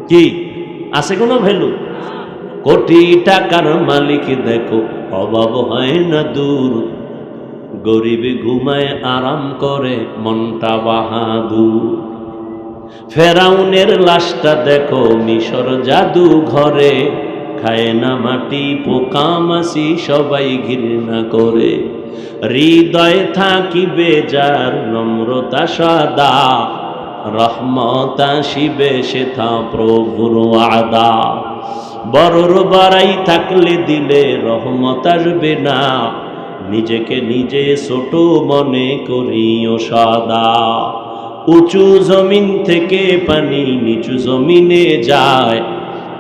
কি আছে কোনো ভ্যালু? কোটি টাকার মালিক দেখো অভাব হয় না দূর, গরিব ঘুমায় আরাম করে মনটা বাহাদুর। ফেরাউনের লাশটা দেখো মিশর জাদু ঘরে, খায় না মাটি পোকা মাছি সবাই ঘৃণা করে। হৃদয়ে থাকিবে যার নম্রতা সদা, রহমত আসিবে সেথা প্রভুর ওয়াদা। বড়র বাড়াই থাকলে দিলে রহমত আসবে না, নিজেকে নিজে ছোট মনে করিও সদা। উঁচু জমিন থেকে পানি নিচু জমিনে যায়,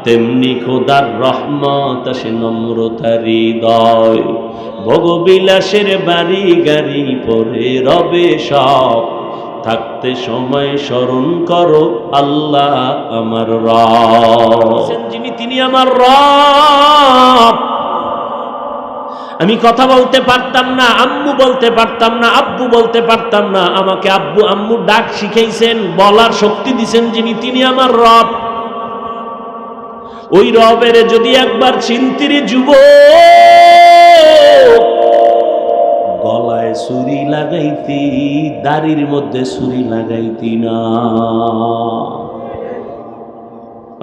তেমনি খোদার রহমত আসে নম্রতার হৃদয়। ভোগবিলাসের বাড়ি গাড়ি পরে রবে সব, থাকতে সময় স্মরণ করো আল্লাহ আমার রব। যিনি তিনি আমার রব। আমি কথা বলতে পারতাম না, আম্মু বলতে পারতাম না, আব্বু বলতে পারতাম না, আমাকে আব্বু আম্মু ডাক শিখাইছেন, বলার শক্তি দিছেন যিনি তিনি আমার রব। ওই রবের যদি একবার চিন্তিরে যুবক, গলায় ছুরি লাগাইতি দাড়ির মধ্যে ছুরি লাগাইতি না।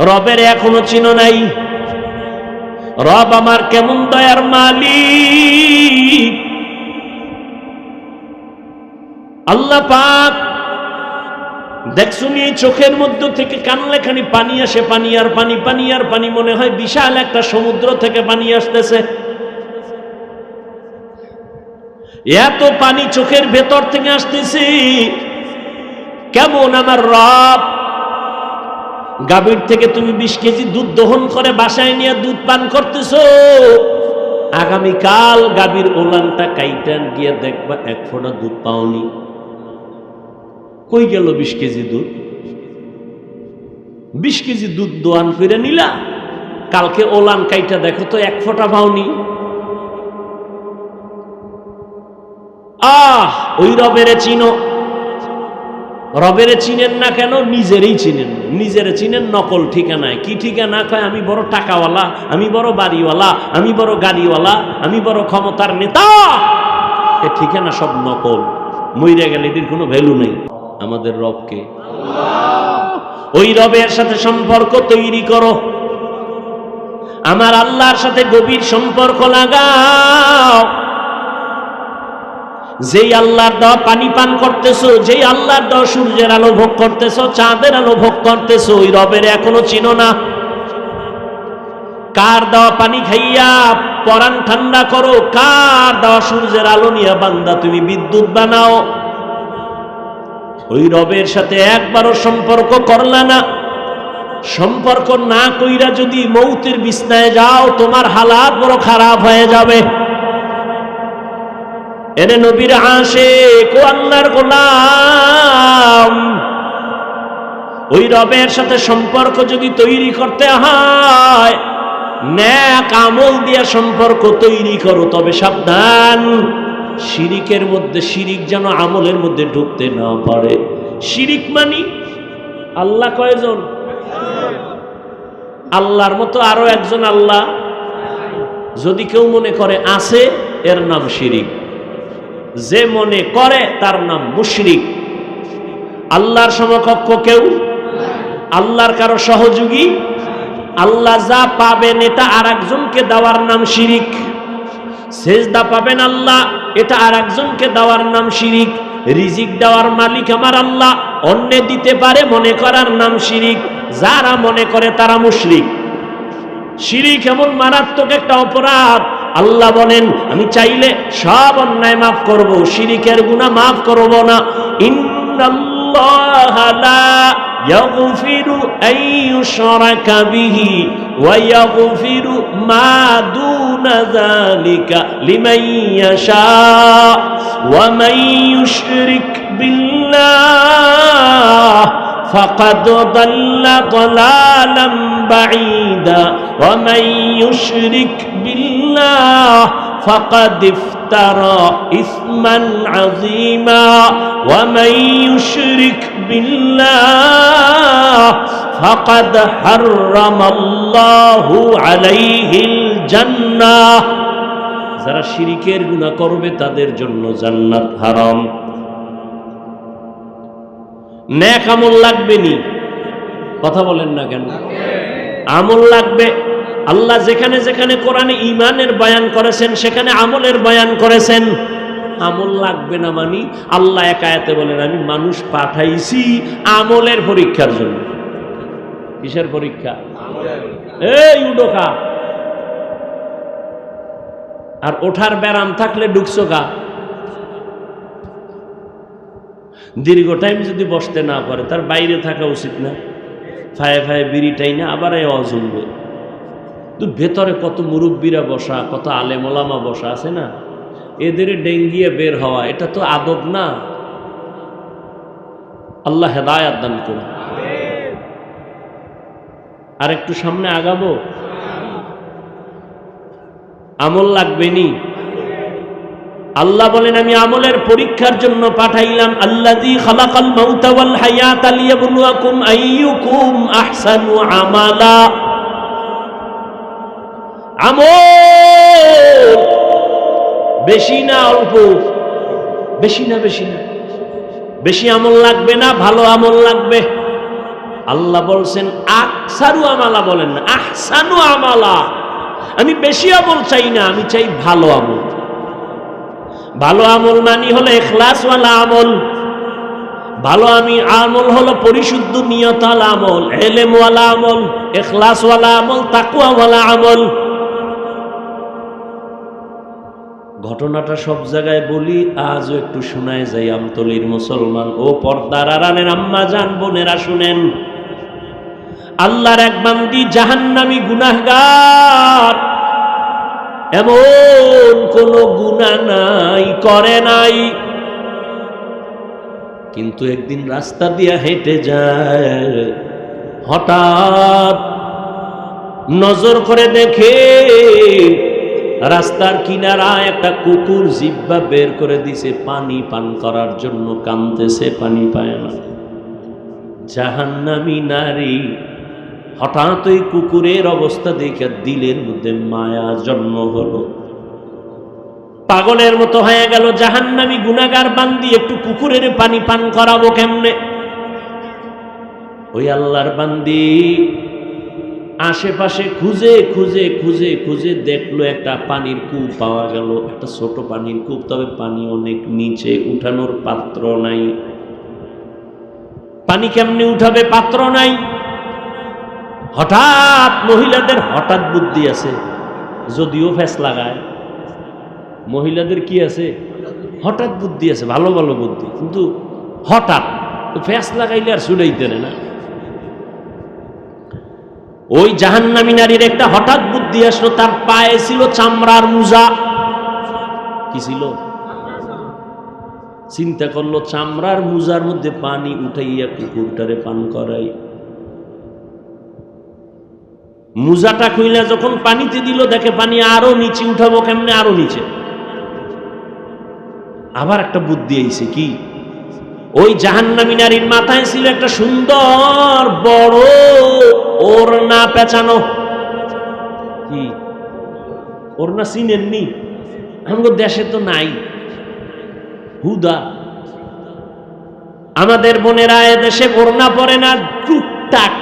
রবের এখনো চিনো নাই? রব আমার কেমন দয়ার মালিক। আল্লাহ পাক দেখছুনি চোখের মধ্য থেকে কানলেখানি পানি আসে, পানি আর পানি, পানি আর পানি, মনে হয় বিশাল একটা সমুদ্র থেকে পানি আসতেছে। এত পানি চোখের ভেতর থেকে আসতেছে। কেমন আমার রব। গাভীর থেকে তুমি 20 কেজি দুধ দহন করে বাসায় নিয়ে দুধ পান করতেছো, আগামীকাল গাভীর ওলানটা কাইটান গিয়ে দেখবা 1 ফোঁটা দুধ পাওনি। কই গেল 20 কেজি দুধ? 20 কেজি দুধ দোয়ান করে নিলা, কালকে ওলান কাইটা দেখো তো 1 ফোঁটা পাওনি। ওই রবেরে চিনো। রবেরে চিনেন না কেন? নিজেরই চিনেন। নিজেরে চিনেন নকল ঠিকানায়। কি ঠিকানা? কয় আমি বড় টাকাওয়ালা, আমি বড় বাড়িওয়ালা, আমি বড় গাড়িওয়ালা, আমি বড় ক্ষমতার নেতা। এ ঠিকানা সব নকল। মইরা গেলে এটির কোনো ভ্যালু নেই। আমাদের রবকে, ওই রবের সাথে সম্পর্ক তৈরি করো। আমার আল্লাহর সাথে গভীর সম্পর্ক লাগাও। যেই আল্লাহর দেওয়া পানি পান করতেছো, যেই আল্লাহর দেওয়া সূর্যের আলো ভোগ করতেছো, চাঁদের আলো ভোগ করতেছো, ওই রবের এখনো চিনো না। কার দেওয়া পানি খাইয়া পরাণ ঠান্ডা করো, কার দেওয়া সূর্যের আলো নিয়ে বান্দা তুমি বিদ্যুৎ বানাও। ওই রবের সাথে একবারও সম্পর্ক করলা না। সম্পর্ক না কইরা যদি মৌতের বিছনায় যাও, তোমার হালাত বড় খারাপ হয়ে যাবে। এনে নবীর আশিক ও আল্লাহর গোলাম, ওই রবের সাথে সম্পর্ক যদি তৈরি করতে হয়, নেক আমল দিয়ে সম্পর্ক তৈরি করো। তবে সাবধান, শিরিকের মধ্যে, শিরিক যেন আমলের মধ্যে ঢুকতে না পারে। শিরিক মানি আল্লাহ কয়জন? আল্লাহর মতো আরো একজন আল্লাহ যদি কেউ মনে করে আছে, এর নাম শিরিক। যে মনে করে তার নাম মুশরিক। আল্লাহর সমকক্ষ কেউ, আল্লাহর কারো সহযোগী, আল্লাহ যা পাবেন এটা আর একজনকে দেওয়ার নাম শিরিক। সেজদা পাবেন আল্লাহ, এটা আর একজনকে দেওয়ার নাম শিরিক। রিজিক দেওয়ার মালিক আমার আল্লাহ, অন্যে দিতে পারে মনে করার নাম শিরিক। যারা মনে করে তারা মুশরিক। শিরিক এমন মারাত্মক একটা অপরাধ, আল্লাহ বলেন আমি চাইলে সব অন্যায় মাফ করব, শিরিকের গুনাহ মাফ করব না। ইন্নাল্লাহা লা ইয়াগফিরু আন ইউশরাকা বিহি ওয়া ইয়াগফিরু মা দুনা যালিকা লিমান ইয়াশা ওয়া মান ইউশরিক বিল্লাহ ফাকাদ দাল্লা দালালাম বাঈদা ওয়া মান ইউশরিক বিল্লাহ فقد افترى إثما عظيما ومن يشرك بالله فقد حرم الله عليه الجنة যারা শিরকের গুনাহ করবে তাদের জন্য জান্নাত হারাম। নেক আমল লাগবে নি? কথা বলেন না কেন? আমল লাগবে। আল্লাহ যেখানে যেখানে কোরআনে ঈমানের বয়ান করেছেন সেখানে আমলের বয়ান করেছেন। আমল লাগবে না মানি আল্লাহ এক আয়াতে বলেন আমি মানুষ পাঠাইছি আমলের পরীক্ষার জন্য। কিসের পরীক্ষা? এই উডোকা আর ওঠার ব্যারাম থাকলে ঢুকছো কা? দীর্ঘ টাইম যদি বসতে না পারে তার বাইরে থাকা উচিত না? ফায়ে ফায়ে বিড়িটাই না আবার এই অজুলবে। তো ভেতরে কত মুরব্বীরা বসা, কত আলেম ওলামা বসা আছে না, এদের ডেঙ্গিয়ে বের হওয়া এটা তো আদব না। আল্লাহ হেদায়েত দান করুন। আর একটু সামনে আগাবো। আমল লাগবে নি? আল্লাহ বলেন আমি আমলের পরীক্ষার জন্য পাঠাইলাম। আল্লাযী খালাকাল মাউতা ওয়াল হায়াতা লিয়াবলুয়াকুম আইয়ুকুম আহসানু আমালা। আমল বেশি না অল্প? বেশি না, বেশি না। বেশি আমল লাগবে না, ভালো আমল লাগবে। আল্লাহ বলছেন আকসারু আমালা, বলেন না আহসানু আমালা। আমি বেশি আমল চাই না, আমি চাই ভালো আমল। ভালো আমল মানি হলো ইখলাসওয়ালা আমল। ভালো আমল হলো পরিশুদ্ধ নিয়তওয়ালা আমল, ইলমওয়ালা আমল, ইখলাসওয়ালা আমল, তাকওয়াওয়ালা আমল। ঘটনাটা সব জায়গায় বলি, আজও একটু শোনায় যাই। আমতলির মুসলমান ও পর্দার আড়ালের আম্মা জান বোনেরা শুনেন। আল্লাহর এক বান্দি জাহান্নামী গুনাহগার, এমন কোন গুনাহ নাই, করে নাই, কিন্তু একদিন রাস্তা দিয়ে হেঁটে যায়, হঠাৎ নজর করে দেখে রাস্তার কিনারায় একটা কুকুর জিহ্বা বের করে দিছে পানি পান করার জন্য, কাঁদতেছে, পানি পায় না। জাহান্নামী নারী হঠাৎ ওই কুকুরের অবস্থা দেখে দিলের মধ্যে মায়া জন্ম হলো, পাগলের মতো হয়ে গেল। জাহান্নামী গুনাহগার বান্দি একটু কুকুরের পানি পান করাবো কেমনে? ওই আল্লাহর বান্দি আশেপাশে খুঁজে খুঁজে খুঁজে খুঁজে দেখলো একটা পানির কূপ পাওয়া গেল, একটা ছোট পানির কূপ, তবে পানি অনেক নিচে, উঠানোর পাত্র নাই। পানি কেমনে উঠাবে? পাত্র নাই। হঠাৎ মহিলাদের হঠাৎ বুদ্ধি আছে, যদিও ফেস লাগায়। মহিলাদের কি আছে? হঠাৎ বুদ্ধি আছে, ভালো ভালো বুদ্ধি, কিন্তু হঠাৎ ফেস লাগাইলে আর ছুটাইতে না। ওই জাহান্নামী নারীর একটা হঠাৎ বুদ্ধি আসলো, তার পায়ে ছিল চামড়ার মোজা। কি ছিল? চিন্তা করলো চামড়ার মোজার মধ্যে পানি উঠাইয়া কুকুরটারে পান করাই। মোজাটা খুইলা যখন পানিতে দিল, দেখে পানি আরো নিচে, উঠাবো কেমনে? আরো নিচে। আবার একটা বুদ্ধি আইছে, কি? ওই জাহান্নামী নারীর মাথায় ছিল একটা সুন্দর বড় ওড়না পেঁচানো। কি ওড়না চিনেননি? আমাদের দেশে তো নাই, হুদা। আমাদের বোনেরা এ দেশে ওড়না পরে না, টুকটাক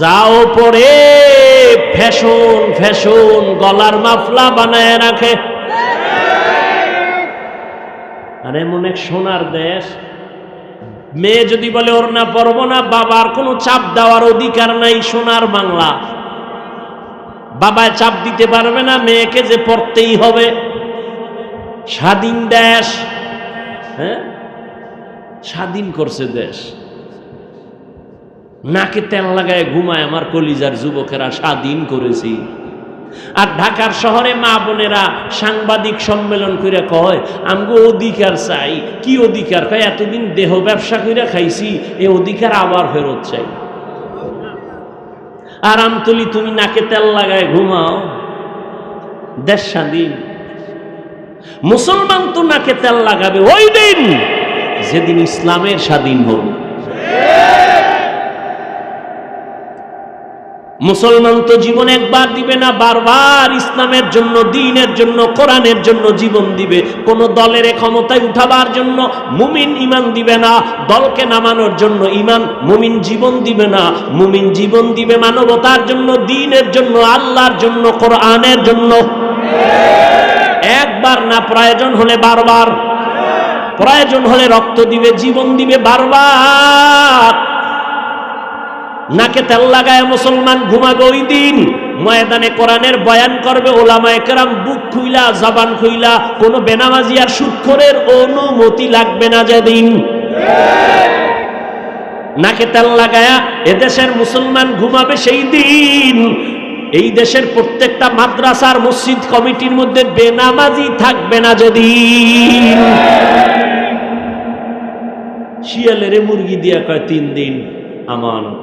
যাও পরে ফ্যাশন ফ্যাশন গলার মাফলা বানায় রাখে। আর এমন এক সোনার দেশ, মেয়ে যদি বলে ওড়না পরব না, বাবার কোনো চাপ দেওয়ার অধিকার নাই। সোনার বাংলা, বাবায় চাপ দিতে পারবে না, মেয়েকে যে পড়তেই হবে। স্বাধীন দেশ, হ্যাঁ, স্বাধীন করছে দেশ। নাকে তেল লাগায় ঘুমায় আমার কলিজার যুবকেরা, স্বাধীন করেছি। আর ঢাকার শহরে মা বোনেরা সাংবাদিক সম্মেলন করে কয় আমগো অধিকার চাই। কি অধিকার? কয় এতদিন দেহ ব্যবসা করে খাইছি, এই অধিকার আবার ফেরত চাই। আর আমতলি তুমি নাকে তেল লাগায় ঘুমাও, দেশ স্বাধীন। মুসলমান তো নাকে তেল লাগাবে ওই দিন যেদিন ইসলামের স্বাধীন হবে। মুসলমান তো জীবন একবার দিবে না, বারবার ইসলামের জন্য, দ্বীনের জন্য, কোরআনের জন্য জীবন দিবে। কোন দলের ক্ষমতায় উঠাবার জন্য মুমিন ঈমান দিবে না, দলকে নামানোর জন্য মুমিন জীবন দিবে না। মুমিন জীবন দিবে মানবতার জন্য, দ্বীনের জন্য, আল্লাহর জন্য, কোরআনের জন্য। একবার না, প্রয়োজন হলে বারবার, প্রয়োজন হলে রক্ত দিবে, জীবন দিবে বারবার। নাকে তেল লাগায় মুসলমান ঘুমাবে ওই দিন। ময়দানে কোরআনের বয়ান করবে ওলামায়ে কেরাম বুক খুইলা, জবান খুইলা। কোনো বেনামাজি আর সুদখোরের অনুমতি লাগবে না যেদিন। নাকে তেল লাগায়া এদেশের মুসলমান ঘুমাবে সেই দিন। এই দেশের প্রত্যেকটা মাদ্রাসার মসজিদ কমিটির মধ্যে বেনামাজি থাকবে না যেদিন। শিয়ালের মুরগি দিয়া কয় 3 দিন আমানত।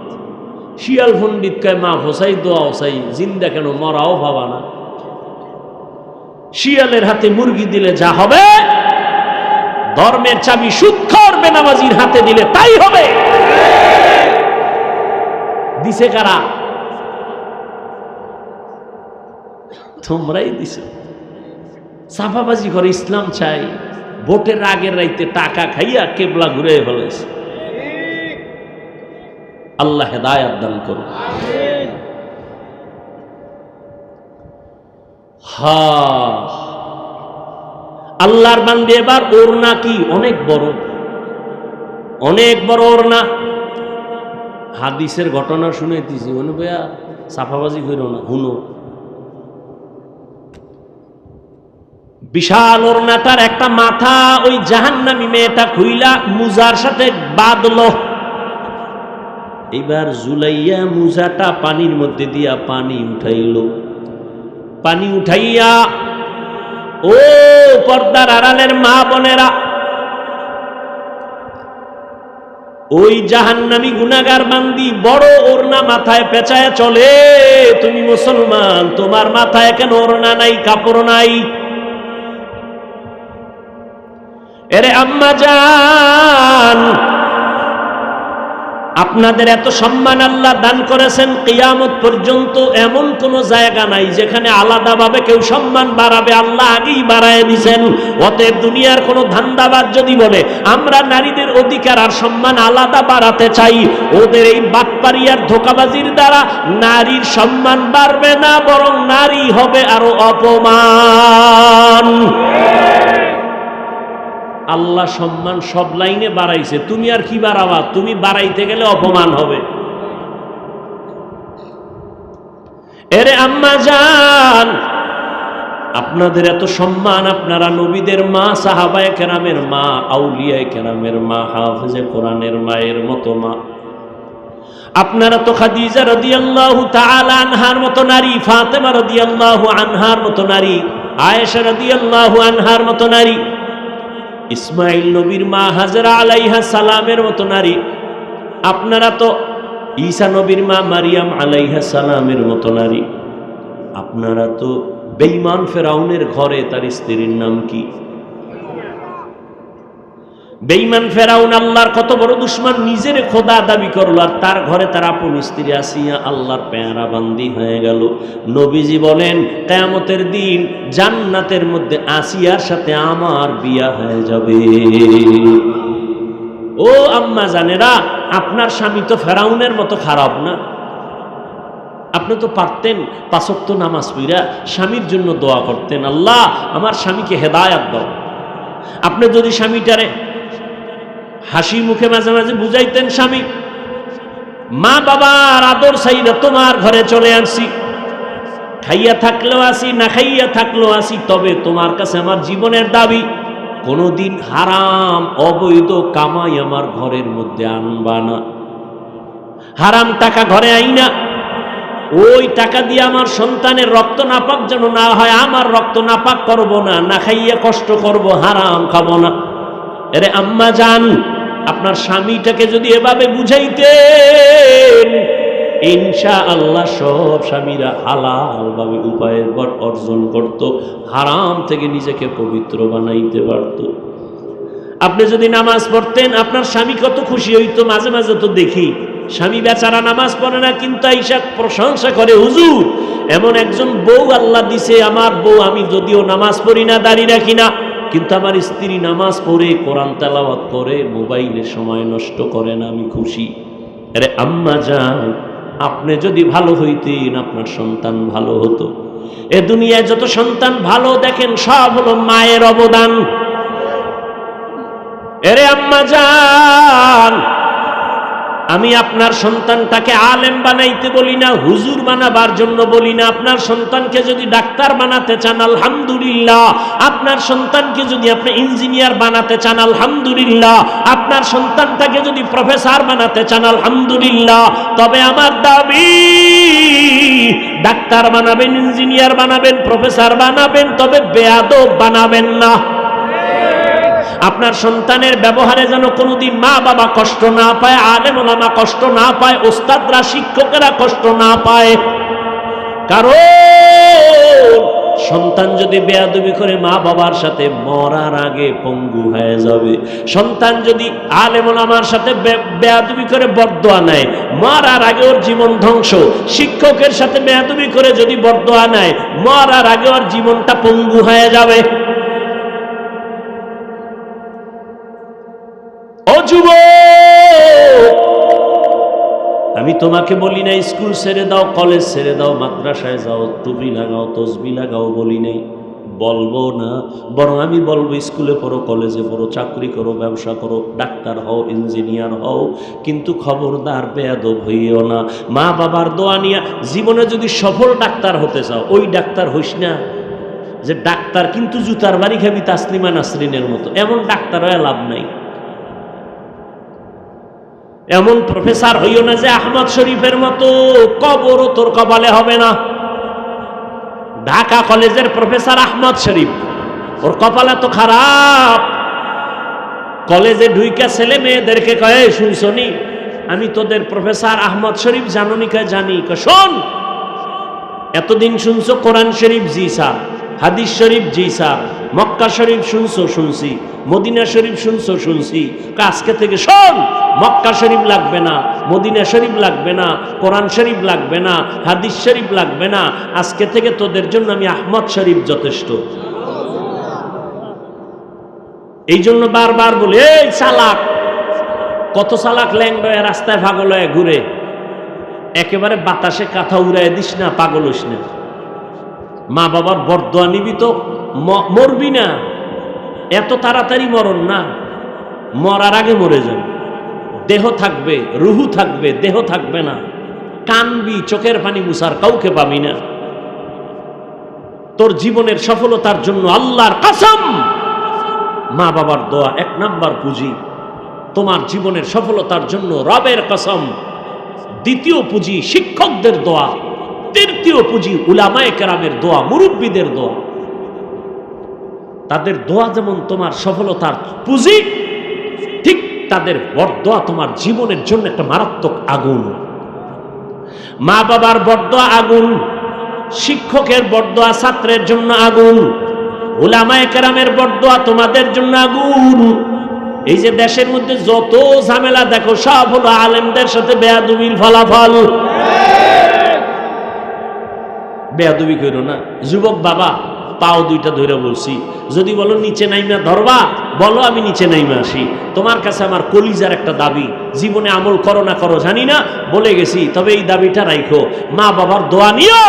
শিয়াল পণ্ডিত কয় মা হোসাই দোয়া হোসাই, জিন্দা কেন, মরাও ভাবা না। শিয়ালের হাতে মুরগি দিলে যা হবে, ধর্মের চাবি সুদখোর বেনামাজির হাতে দিলে তাই হবে। দিছে কারা? তোমরাই দিছো। সাফাবাজি করে ইসলাম চাই, ভোটের আগের রাইতে টাকা খাইয়া কেবলা ঘুরে ফেলেছে। আল্লাহ হেদায়েত দান করুন। আল্লাহর বান্দে এবার ওড়না কি অনেক বড়, অনেক বড় ওড়না। হাদিসের ঘটনা শুনাইতেছি, মনে ভাইয়া সাফাবাজি হইল না, হুনো। বিশাল ওড়নাটার একটা মাথা ওই জাহান্নামী মেয়েটা খুইলা মুজার সাথে বাঁধলো। এইবার জুলাইয়া মুজাটা পানির মধ্যে দিয়া পানি উঠাইল। পানি উঠাইয়া ও পর্দার আড়ালের মা বোনেরা, ওই জাহান্নামী গুনাহগার বান্দি বড় ওড়না মাথায় পেঁচায় চলে। তুমি মুসলমান, তোমার মাথায় কেন ওড়না নাই, কাপড় নাই? এরে আম্মা জান, আপনাদের এত সম্মান আল্লাহ দান করেছেন, কিয়ামত পর্যন্ত এমন কোন জায়গা নাই যেখানে আলাদাভাবে কেউ সম্মান বাড়াবে। আল্লাহ আগেই বাড়ায় দিয়েছেন। অতএব দুনিয়ার কোন ধান্দাবাজ যদি বলে আমরা নারীদের অধিকার আর সম্মান আলাদা বাড়াতে চাই, ওদের এই বাটপারি আর ধোঁকাবাজির দ্বারা নারীর সম্মান বাড়বে না, বরং নারী হবে আরো অপমান। আল্লাহ সম্মান সব লাইনে বাড়াইছে, তুমি আর কি বাড়াবা? তুমি বাড়াইতে গেলে অপমান হবে। এরে আম্মা জান, আপনাদের এত সম্মান, আপনারা নবীদের মা, সাহাবায়ে কেরামের মা, আউলিয়ায়ে কেরামের মা, হাফেজে কোরআনের মায়ের মতো মা। আপনারা তো খাদিজা রাদিয়াল্লাহু তাআলা আনহার মতো নারী, ফাতেমা রাদিয়াল্লাহু আনহার মতো নারী, আয়েশা রাদিয়াল্লাহু আনহার মতো নারী, ইসমাইল নবীর মা হাজরা আলাইহা সালামের মতো নারী। আপনারা তো ঈসা নবীর মা মারিয়াম আলাইহা সালামের মতো নারী। আপনারা তো বেঈমান ফেরাউনের ঘরে তার স্ত্রীর নাম কি? বেঈমান ফেরাউন আল্লাহর কত বড় দুশমন, নিজের খোদা দাবি করলো, আর তার ঘরে তার আপন স্ত্রী আসিয়া আল্লাহর পেয়ারা বান্দি হয়ে গেল। নবীজি বলেন কিয়ামতের দিন জান্নাতের মধ্যে আসিয়ার সাথে আমার বিয়া হয়ে যাবে। ও আম্মা জানেরা, আপনার স্বামী তো ফেরাউনের মতো খারাপ না। আপনি তো পারতেন 5 ওয়াক্ত নামাজ পড়া স্বামীর জন্য দোয়া করতেন, আল্লাহ আমার স্বামীকে হেদায়েত দাও। আপনি যদি স্বামীটারে হাসি মুখে মাঝে মাঝে বুঝাইতেন, স্বামী মা বাবার আদর চাইলে তোমার ঘরে চলে আসি, খাইয়া থাকলেও আসি, না খাইয়া থাকলেও আসি, তবে তোমার কাছে আমার জীবনের দাবি, কোনোদিন হারাম অবৈধ কামাই আমার ঘরের মধ্যে আনবা না। হারাম টাকা ঘরে আইনা ওই টাকা দিয়ে আমার সন্তানের রক্ত নাপাক যেন না হয়, আমার রক্ত নাপাক করব না, না খাইয়া কষ্ট করব, হারাম খাবো না। আরে আম্মা জান, আপনার স্বামীটাকে যদি এভাবে বুঝাইতেন, ইনশাআল্লাহ সব স্বামীরা হালাল ভাবে উপায়ের অর্জন করত, হারাম থেকে নিজেকে পবিত্র বানাইতে পারত। আপনি যদি নামাজ পড়তেন আপনার স্বামী কত খুশি হইতো। মাঝে মাঝে তো দেখি স্বামী বেচারা নামাজ পড়ে না, কিন্তু আইসা প্রশংসা করে, হুজুর এমন একজন বউ আল্লাহ দিছে, আমার বউ, আমি যদিও নামাজ পড়ি না, দাড়ি রাখি না, কিন্তু আমার স্ত্রী নামাজ পড়ে, কোরআন তেলাওয়াত করে, মোবাইলে সময় নষ্ট করে না, আমি খুশি। আরে আম্মা জান, আপনি যদি ভালো হইতেন আপনার সন্তান ভালো হতো। এ দুনিয়ায় যত সন্তান ভালো দেখেন সব হলো মায়ের অবদান। এরে আম্মা জান, আমি আপনার সন্তানটাকে আলেম বানাইতে বলি না, হুজুর বানাবার জন্য বলি না। আপনার সন্তানকে যদি ডাক্তার বানাতে চান আলহামদুলিল্লাহ, আপনার সন্তানকে যদি আপনি ইঞ্জিনিয়ার বানাতে চান আলহামদুলিল্লাহ, আপনার সন্তানটাকে যদি প্রফেসর বানাতে চান আলহামদুলিল্লাহ। তবে আমার দাবি, ডাক্তার বানাবেন, ইঞ্জিনিয়ার বানাবেন, প্রফেসর বানাবেন, তবে বেয়াদব বানাবেন না। আপনার সন্তানের ব্যবহারে যেন কোনোদিন মা বাবা কষ্ট না পায়, আলেম ওলামা কষ্ট না পায়, ওস্তাদরা শিক্ষকেরা কষ্ট না পায়। কারণ সন্তান যদি বেয়াদবি করে মা বাবার সাথে মরার আগে পঙ্গু হয়ে যাবে। সন্তান যদি আলেম ওলামার সাথে বেয়াদবি করে বরদোয়া নেয়, মরার আগে ওর জীবন ধ্বংস। শিক্ষকের সাথে বেয়াদবি করে যদি বরদোয়া নেয়, মরার আগে ওর জীবনটা পঙ্গু হয়ে যাবে। ও যুবক, আমি তোমাকে বলি নাই স্কুল ছেড়ে দাও, কলেজ ছেড়ে দাও, মাদ্রাসায় যাও, টুপি লাগাও, তসবি লাগাও, বলি নাই, বলবো না। বরং আমি বলবো স্কুলে পড়ো, কলেজে পড়ো, চাকরি করো, ব্যবসা করো, ডাক্তার হও, ইঞ্জিনিয়ার হও, কিন্তু খবরদার বেয়াদব হইও না। মা বাবার দোয়া নিয়ে জীবনে যদি সফল ডাক্তার হতে চাও, ওই ডাক্তার হইস না যে ডাক্তার কিন্তু জুতার বাড়ি খাবি তাসলিমা নাসরিনের মতো। এমন ডাক্তার হয়ে লাভ নাই। এমন প্রফেসর হইও না যে আহমদ শরীফের মতো, কবরও তোর কপালে হবে না। ঢাকা কলেজের প্রফেসর আহমদ শরীফ, ওর কপালে তো খারাপ। কলেজে ঢুইকা ছেলে মেয়েদেরকে কয়ে, শুনছনি আমি তোদের প্রফেসর আহমদ শরীফ, জাননি? কয় জানি। শোন, এতদিন শুনছো কোরআন শরীফ? জি স্যার। হাদিস শরীফ? জি স্যার। মক্কা শরীফ শুনছো? শুনছি। মদিনা শরীফ শুনছো? শুনছি। আজকে থেকে শোন, মক্কা শরীফ লাগবে না, মদিনা শরীফ লাগবে না, কোরআন শরীফ লাগবে না, হাদিস শরীফ লাগবে না। আজকে থেকে তোদের জন্য আমি আহমদ শরীফ যথেষ্ট। এই জন্য বারবার বলে, এই চালাক, কত চালাক ল্যাংড়া রাস্তায় পাগল হয়ে ঘুরে, একেবারে বাতাসে কাঁথা উড়াই দিস না, পাগল হইস না। মা বাবার বরদোয়া নিবি তো মরবি না, এত তাড়াতাড়ি মরণ না, মরার আগে মরে যাবে। দেহ থাকবে, রুহু থাকবে, দেহ থাকবে না। কানবি, চোখের পানি মুছার কাউকে পাবি না। তোর জীবনের সফলতার জন্য আল্লাহর কসম, মা বাবার দোয়া এক নাম্বার পুঁজি। তোমার জীবনের সফলতার জন্য রবের কসম। দ্বিতীয় পুঁজি শিক্ষকদের দোয়া, তৃতীয় পুঁজি উলামায়ে কেরামের দোয়া, মুরব্বীদের দোয়া। তাদের দোয়া যেমন তোমার সফলতার পুঁজি, ঠিক তাদের বরদোয়া তোমার জীবনের জন্য একটা মারাত্মক আগুন। মা বাবার বরদোয়া আগুন, শিক্ষকের বরদোয়া ছাত্রের জন্য আগুন, উলামায়ে কেরামের বরদোয়া তোমাদের জন্য আগুন। এই যে দেশের মধ্যে যত ঝামেলা দেখো, সব হলো আলেমদের সাথে বেয়াদবির ফলাফল। বেয়াদবি করো না যুবক বাবা, পাও দুইটা ধরে বলছি, যদি বলো নিচে নাইমা ধরবা, বলো আমি নিচে নাইমা আসি। তোমার কাছে আমার কলিজার একটা দাবি, জীবনে আমল করো না করো জানি না, বলে গেছি, তবে এই দাবিটা রাখো, মা বাবার দোয়া নিও।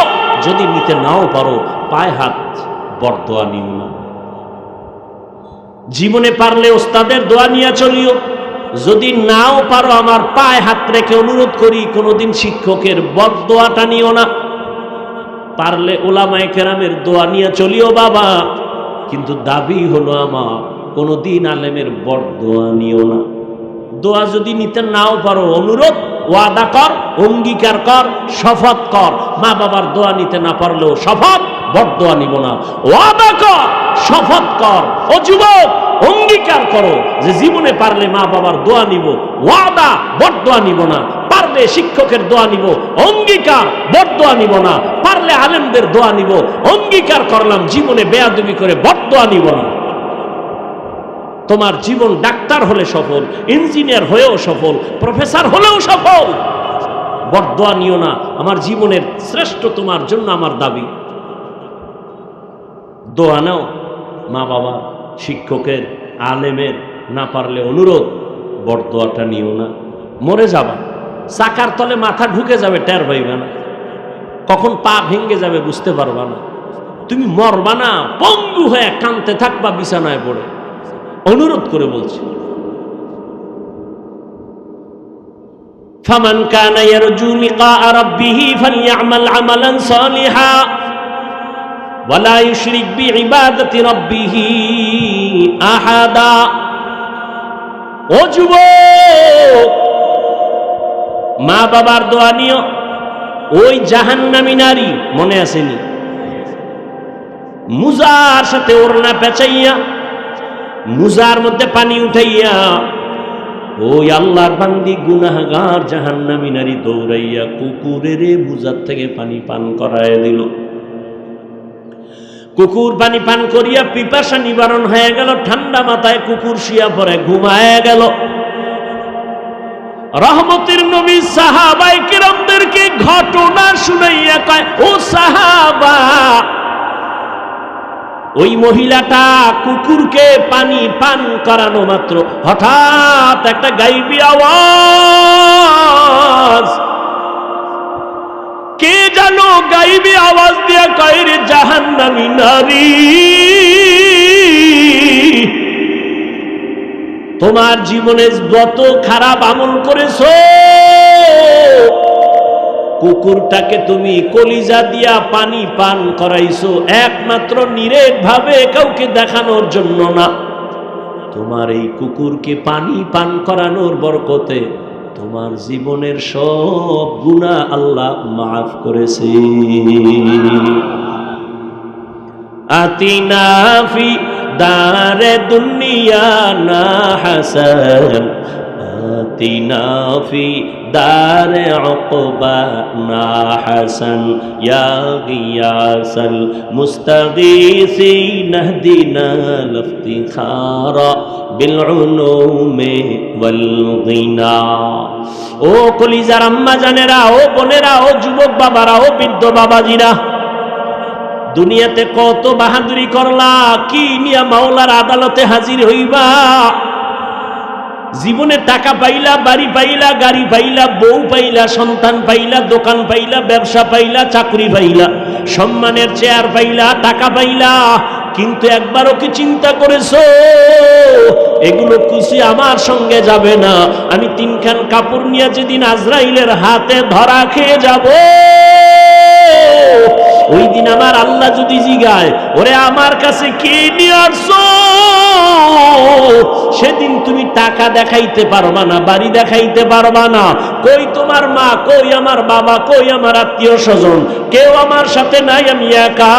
যদি নিতে নাও পারো, পায়ে হাত বরদোয়া নিও না। জীবনে পারলে ওস্তাদের দোয়া নিয়ে চলিও, যদি নাও পারো আমার পায়ে হাত রেখে অনুরোধ করি, কোনোদিন শিক্ষকের বরদোয়াটা নিও না। পারলে উলামায়ে কেরামের দোয়া নিয়ে চলিও বাবা, কিন্তু দাবি হলো আমার, কোনোদিন আলেমের বরদোয়া নিও না। দোয়া যদি নিতে নাও পারো, অনুরোধ, ওয়াদা কর, অঙ্গীকার কর, শপথ কর। মা বাবার দোয়া নিতে না পারলেও শপথ, বরদোয়া নিব না। ওয়াদা কর, শপথ কর। ও যুবক, অঙ্গীকার করো যে জীবনে পারলে মা বাবার দোয়া নিব, ওয়াদা, বরদোয়া নিব না। পারলে পারলে শিক্ষকের দোয়া নিব, অঙ্গীকার বরদোয়া নিব না। পারলে আলেমদের দোয়া নিব, অঙ্গীকার করলাম জীবনে বেয়াদবি করে বরদোয়া নিব না। তোমার জীবন ডাক্তার হলে সফল, ইঞ্জিনিয়ার হয়েও সফল, প্রফেসর হলেও সফল, বরদোয়া নিও না। আমার জীবনের শ্রেষ্ঠ তোমার জন্য আমার দাবি। দোয়া নাও মা বাবা, শিক্ষকের, আলেমের, না পারলে অনুরোধ, বরদোয়াটা নিও না। মরে যাবা, চাকার তলে মাথা ঢুকে যাবে, টের পাইবে না, কখন পা ভেঙে যাবে বুঝতে পারবা না। তুমি মরবা না, পঙ্গু হয়ে কাঁদতে থাকবা বিছানায় পড়ে। অনুরোধ করে বলছি, ফামান কানা ইয়ারজু লিকা রাব্বিহি ফালইআমাল আমালান সালিহা ওয়ালা ইউশরিক বিইবাদাতি রাব্বিহি আহাদা। ও যুবক, মা বাবার দোয়া নিও। ওই জাহান্নামী নারী মনে আসেনি, মুজার সাথে ওড়না পেঁচাইয়া, মুজার মধ্যে পানি উঠাইয়া, ওই আল্লাহর বান্দি গুনাহগার জাহান্নামী নারী দৌড়াইয়া কুকুরের মুজার থেকে পানি পান করায় দিল। কুকুর পানি পান করিয়া পিপাসা নিবারণ হয়ে গেল। ঠান্ডা মাথায় কুকুর শুয়া পড়ে ঘুমায় গেল। রহমতের নবী সাহাবায়ে কিরামদেরকে ঘটনা শুনাইয়া কয়, ও সাহাবা, ওই মহিলাটা কুকুরকে পানি পান করানো মাত্র হঠাৎ একটা গাইবী আওয়াজ, কে জানো গাইবী আওয়াজ দিয়া কয়, রে জাহান্নামী নারী, তোমার জীবনে যত খারাপ আমল করেছো, কুকুরটাকে তুমি কলিজা দিয়া পানি পান করাইছো একমাত্র নিরেট ভাবে কাউকে দেখানোর জন্য না। তোমার এই কুকুরকে পানি পান করানোর বরকতে তোমার জীবনের সব গুনাহ আল্লাহ মাফ করেছে। আতিনা ফি দারে দুনিয়া না হাসান, আতিনা ফি দারে উকবা না হাসান, ইয়া গিয়াসাল মুস্তাগীসিন ইহদিনা লিফতিখারা বিল উলুমি ওয়াল গিনা। ও কলিজার আম্মা জানেরা, ও বোনেরা, ও যুবক বাবারা, ও বৃদ্ধ বাবাজিরা, দুনিয়াতে কত বাহাদুরি করলা, কি নিয়া মাওলার আদালতে হাজির হইবা? জীবনে টাকা পাইলা, বাড়ি পাইলা, গাড়ি পাইলা, বউ পাইলা, সন্তান পাইলা, দোকান পাইলা, ব্যবসা পাইলা, চাকরি পাইলা, সম্মানের চেয়ার পাইলা, টাকা পাইলা, কিন্তু একবারও কি চিন্তা করেছো এগুলো কিছু আমার সঙ্গে যাবে না? আমি তিনখান কাপড় নিয়ে যেদিন আজরাইলের হাতে ধরা খেয়ে যাব, ওই দিন আমার আল্লাহ যদি জিগায়, ওরে আমার কাছে কি নিয়ে আসছো, সেদিন তুমি টাকা দেখাইতে পারবা না, বাড়ি দেখাইতে পারবা না। কই তোমার মা, কই আমার বাবা, কই আমার আত্মীয় স্বজন? কেউ আমার সাথে নাই, আমি একা।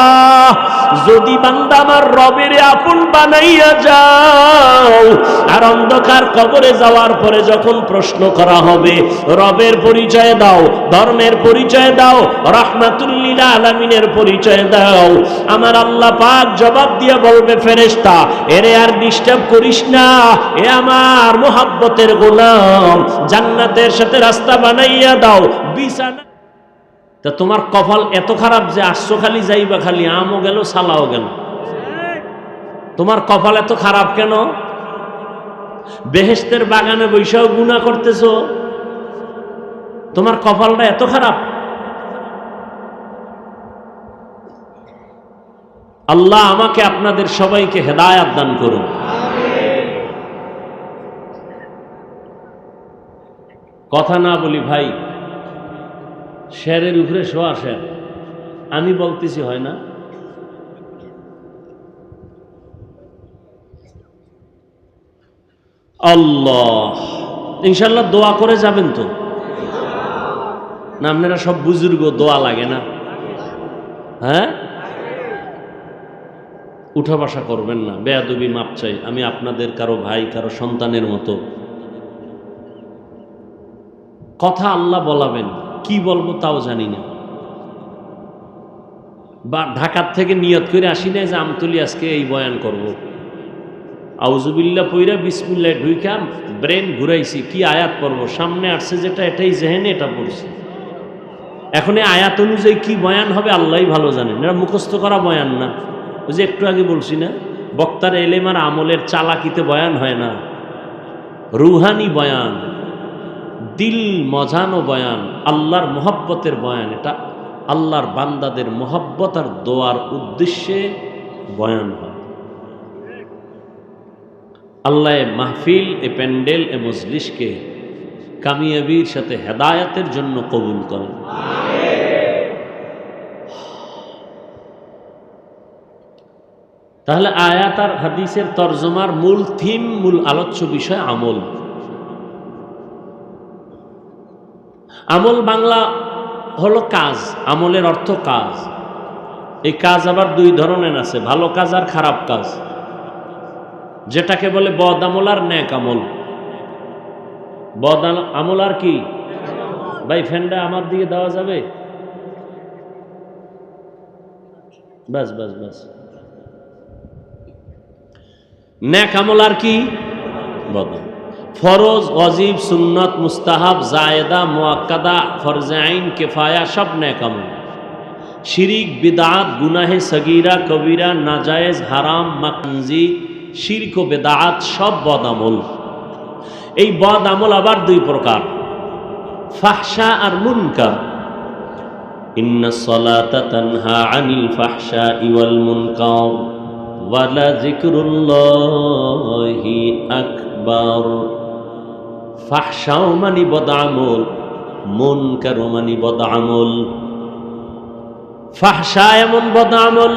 যদি বান্দা আমার রবের আপন বানাইয়া যাও, আর অন্ধকার কবরে যাওয়ার পরে যখন প্রশ্ন করা হবে, রবের পরিচয় দাও, ধর্মের পরিচয় দাও, রাহমাতুল লিল আলামিনের পরিচয় দাও, আমার আল্লাহ পাক জবাব দিয়ে বলবে, ফেরেশতা এরে আর ডিস্টার্ব করিস না, এ আমার মুহাব্বতের গোলাম, জান্নাতের সাথে রাস্তা বানাইয়া দাও, বিছানা। তা তোমার কপাল এত খারাপ যে আসছো খালি যাইবা, খালি আমও গেল সালাও গেল। তোমার কপাল এত খারাপ কেন? বেহেশতের বাগানে বৈশাও গুনাহ করতেছো, তোমার কপালটা এত খারাপ। আল্লাহ আমাকে আপনাদের সবাইকে হেদায়েত দান করুন। কথা না বলি ভাই, শেরের উপরে শোয়া শের, আমি বলতেছি হয় না? আল্লাহ, ইনশাল্লাহ দোয়া করে যাবেন তো না? আপনারা সব বুজুর্গ, দোয়া লাগে না? হ্যাঁ, উঠা বসা করবেন না, বেয়াদবি মাপ চাই। আমি আপনাদের কারো ভাই, কারো সন্তানের মতো। কথা আল্লাহ বলাবেন, কি বলবো তাও জানি না, বা ঢাকার থেকে নিয়ত করে আসি না যে আমতলি আজকে এই বয়ান করব। আউজুবিল্লাহ পইরা বিসমিল্লাহ ঢুইকা ব্রেন ঘুরাইছি, কি আয়াত পড়ব, সামনে আসছে যেটা এটাই জেহেনে এটা পড়ছি। এখন এই আয়াত অনুযায়ী কি বয়ান হবে আল্লাহই ভালো জানেন। এটা মুখস্থ করা বয়ান না, ওই যে একটু আগে বলছি না, বক্তার এলেম আর আমলের চালাকিতে বয়ান হয় না, রুহানি বয়ান, দিল মজানো বয়ান, আল্লাহর মোহব্বতের বয়ান। এটা আল্লাহর বান্দাদের মোহব্বত আর দোয়ার উদ্দেশ্যে বয়ান হয়। আল্লাহ মাহফিল, এ প্যান্ডেল, এ মজলিসকে কামিয়াবির সাথে হেদায়াতের জন্য কবুল করেন। তাহলে আয়াত আর হাদিসের তরজমার মূল থিম, মূল আলোচ্য বিষয় আমল। আমল বাংলা হলো কাজ, আমলের অর্থ কাজ। এই কাজ আবার দুই ধরনের আছে, ভালো কাজ আর খারাপ কাজ, যেটাকে বলে বদ আমল আর নেক আমল। বদ আমল আর কি ভাই, ফ্যানটা আমার দিকে দেওয়া যাবে? বাস বাস বাস। নেক আমল আর কি? বদ আমল। ফরজ, ওয়াজিব, সুন্নত, মুস্তাহাব, জায়েদা, মুআক্কাদা, ফরজে আইন, কিফায়া সব নেক আমল। শিরিক, বিদআত, গুনাহে সগীরা, কবিরা, নাজায়েজ, হারাম, মাকরুহ, শিরক ও বেদাত সব বদ আমল। এই বদ আমল আবার দুই প্রকার, ফাহশা আর মুনকার। ইন্নাস সালাতা তানহা আনিল ফাহশাই ওয়াল মুনকার ওয়া লা যিকরুল্লাহি আকবার। ফাহশাও মানি বদ আমল, মুনকারও মানি বদ আমল। ফাহশা এমন বদ আমল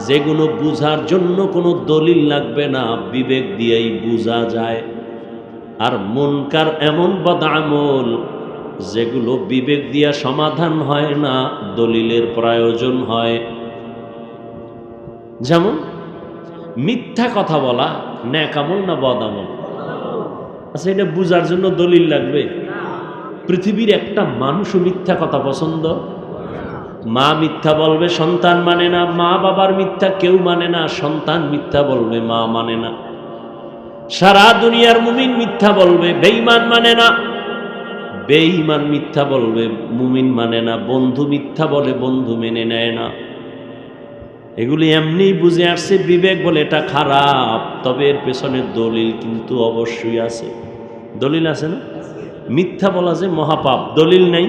যেগুলো বুঝার জন্য কোনো দলিল লাগবে না, বিবেক দিয়েই বুঝা যায়। আর মুনকার এমন বদ আমল যেগুলো বিবেক দিয়া সমাধান হয় না, দলিলের প্রয়োজন হয়। যেমন মিথ্যা কথা বলা নেক আমল না বদ আমল? আচ্ছা, এটা বুঝার জন্য দলিল লাগবে? পৃথিবীর একটা মানুষও মিথ্যা কথা পছন্দ? মা মিথ্যা বলবে, সন্তান মানে না। মা বাবার মিথ্যা কেউ মানে না, সন্তান মিথ্যা বলবে, মা মানে না। সারা দুনিয়ার মুমিন মিথ্যা বলবে, বেঈমান মানে না। বেঈমান মিথ্যা বলবে, মুমিন মানে না। বন্ধু মিথ্যা বলে, বন্ধু মেনে নেয় না। এগুলি এমনি বুঝে আসছে, বিবেক বলে এটা খারাপ, তবে এর পেছনে দলিল কিন্তু অবশ্যই আছে। দলিল আছে না? মিথ্যা বলা যে মহাপাপ, দলিল নেই,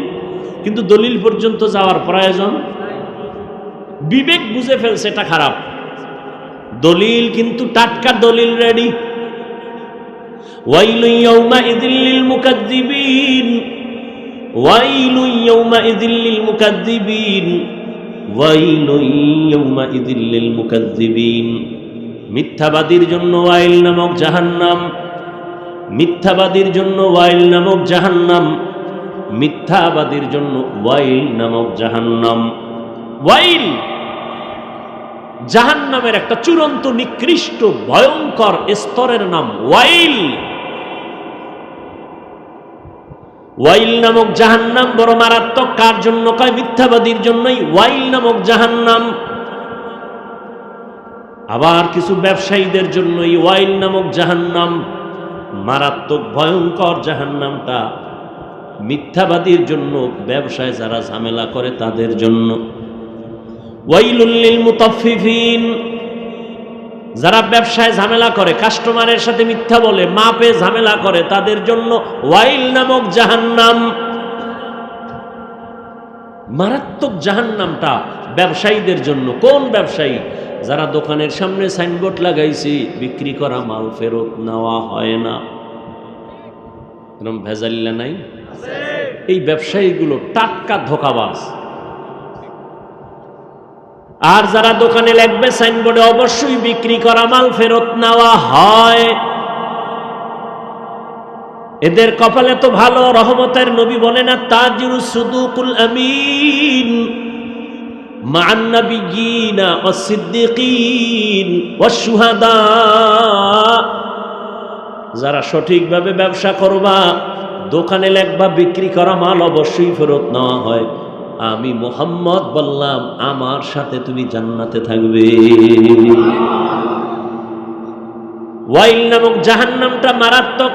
কিন্তু দলিল পর্যন্ত যাওয়ার প্রয়োজন। বিবেক বুঝে ফেলছে এটা খারাপ, দলিল কিন্তু টাটকা দলিল রেডি। ওয়াইলু ইয়াউমাইযিল লিল মুকাজ্জিবিন, ওয়াইলু ইয়াউমাইযিল লিল মুকাজ্জিবিন, ওয়াইলু ইয়াউমাইযিল লিল মুকাজ্জিবিন। মিথ্যাবাদীর জন্য ওয়াইল নামক জাহান্নাম, মিথ্যাবাদীর জন্য ওয়াইল নামক জাহান্নাম, মিথ্যাবাদীর জন্য ওয়াইল নামক জাহান্নাম। ওয়াইল জাহান্নামের একটা চূড়ান্ত নিকৃষ্ট ভয়ঙ্কর স্তরের নাম ওয়াইল। ওয়াইল নামক জাহান্নাম বড় মারাত্মক। কার জন্য কয়? মিথ্যাবাদীর জন্যই ওয়াইল নামক জাহান্নাম। আবার কিছু ব্যবসায়ীদের জন্য এই ওয়াইল নামক জাহান্নাম মারাত্মক ভয়ঙ্কর। জাহান্নামটা মিথ্যাবাদীর জন্য, ব্যবসায় যারা ঝামেলা করে তাদের জন্য। ওয়াইলুল লিল মুতাফফিফিন, যারা ব্যবসায় ঝামেলা করে, কাস্টমারের সাথে মিথ্যা বলে, মাপে ঝামেলা করে, তাদের জন্য ওয়াইল নামক জাহান্নাম। মারাত্মক জাহান্নামটা ব্যবসায়ীদের জন্য। কোন ব্যবসায়ী? যারা দোকানের সামনে সাইনবোর্ড লাগাইছে, বিক্রি করা মাল ফেরত নেওয়া হয় না, এরকম ভেজাল্লা নাই? এই ব্যবসায়ীগুলো টাটকা ধোঁকাবাজ। আর যারা দোকানে লিখবে সাইনবোর্ডে অবশ্যই বিক্রি করা মাল ফেরত নেওয়া হয়, এদের কপালে তো ভালো। রহমতের নবী বলেন, তাজিরুস সুদুকুল আমিন মা'আন নাবিয়্যিনা ওয়াস সিদ্দিকিন ওয়াশ শুহাদা। যারা সঠিকভাবে ব্যবসা করবা, দোকানে লেখবা বিক্রি করা মাল অবশ্যই ফেরত নেওয়া হয়। আমি মুহাম্মদ বললাম আমার সাথে তুমি জান্নাতে থাকবে। ওয়াইল নামক জাহান্নামটা মারাত্মক।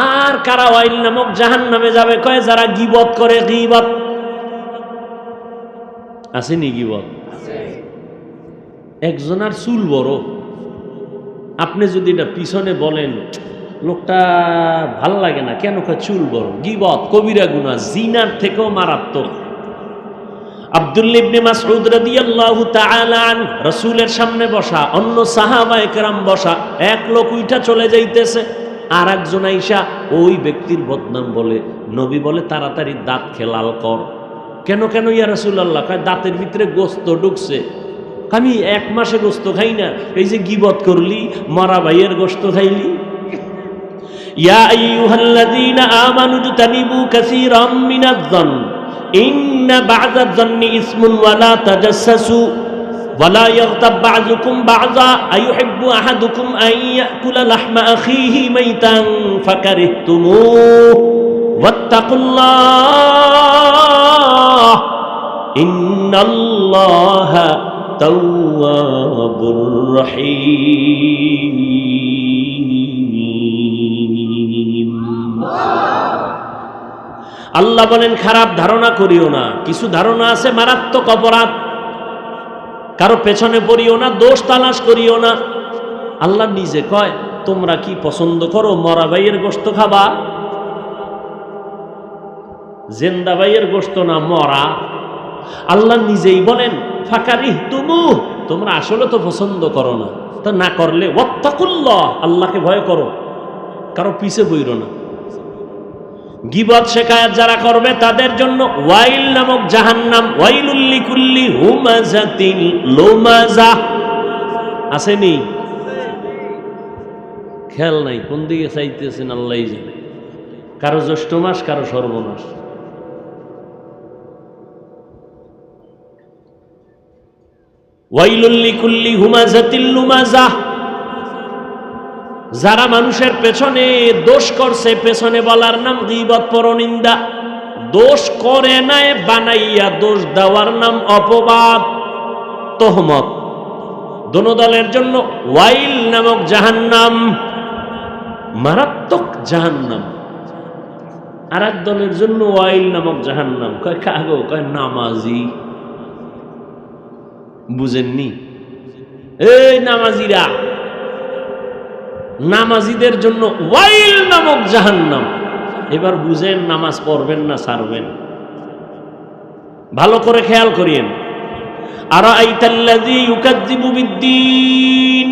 আর কারা ওয়াইল নামক জাহান্নামে যাবে? কয় যারা গীবত করে। গীবত আসেনি? গীবত একজনের চুল বড়, আপনি যদি এটা পিছনে বলেন লোকটা ভাল লাগে না, কেন? কয় চুল বড়। গীবত কবিরা গুনাহ, জিনার থেকেও মারাত্মক। আব্দুল্লাহ ইবনে মাসউদ রাদিয়াল্লাহু তাআলা আন রাসূলের সামনে বসা, অন্য সাহাবায়ে কেরাম বসা, এক লোক উইঠা চলে যাইতেছে, আর একজন আইসা ওই ব্যক্তির বদনাম বলে। নবী বলে তাড়াতাড়ি দাঁত খেলাল কর। কেন কেন ইয়া রাসূলুল্লাহ? কয় দাঁতের ভিতরে গোস্ত ঢুকছে। আমি 1 মাসে গোস্ত খাই না, এই যে গীবত করলি, মরা ভাইয়ের গোস্ত খাইলি। ইয়া আইয়ুহাল্লাযীনা আমানু জতানিবু কাসীরাম মিনায-যন্ন ইন্না বা'যায-যন্নি ইসমুন ওয়া লা তাজাসসাসু ওয়া লা ইয়াগতাব বা'যুকুম বা'যা আইয়ুহিব্বু আহাদুকুম আন ইয়াকুলা লাহমা আখিহি মাইতান ফাকারিহতুমুহু ওয়াত্তাকুল্লাহ ইন্নাল্লাহা তাওয়াবুর রহিম। আল্লাহ বলেন খারাপ ধারণা করিও না। কিছু ধারণা আছে মারাত্মক অপরাধ, কারো পেছনে পড়িও না, দোষ তালাশ করিও না। আল্লাহ নিজে কয় তোমরা কি পছন্দ করো মরা ভাইয়ের গোশত খাবা? জিন্দা ভাইয়ের গোশত না মরা? আল্লাহ নিজেই বলেন ফাকারিহতুমুহু, তোমরা আসলে তো পছন্দ করো না, তা না করলে ওয়াত্তাকুল্লাহ, আল্লাহকে ভয় করো, কারো পিছে বইরো না। গীবত শিকায়াত যারা করবে তাদের জন্য ওয়াইল নামক জাহান্নাম। ওয়াইলুল লিকুল্লি হুমাযাতিন লুমাযা। আসেনি? খেয়াল নাই কোন দিকে চাইতেছেন আল্লাহই জানে। কারো জ্যৈষ্ঠ মাস, কারো সর্বনাশ। ওয়াইলুল লিকুল্লি হুমাযাতিন লুমাযা। যারা মানুষের পেছনে দোষ করছে, পেছনে বলার নাম গীবত, পরনিন্দা। দোষ করে নাই বানাইয়া দোষ দেওয়ার নাম অপবাদ, তোহমত। দোনো দলের জন্য ওয়াইল নামক জাহান্নাম, মারাত্মক জাহান্নাম। আর এক দলের জন্য ওয়াইল নামক জাহান্নাম। কয় কাগো? কয় নামাজি। বুঝেননি? এই নামাজিরা, নামাজিদের জন্য ওয়াইল নামক জাহান্নাম। এবার বুঝেন নামাজ পড়বেন না ছাড়বেন? ভালো করে খেয়াল করিয়েন। আরাআইতাল্লাযী ইউকাযযিবু বিদ্দীন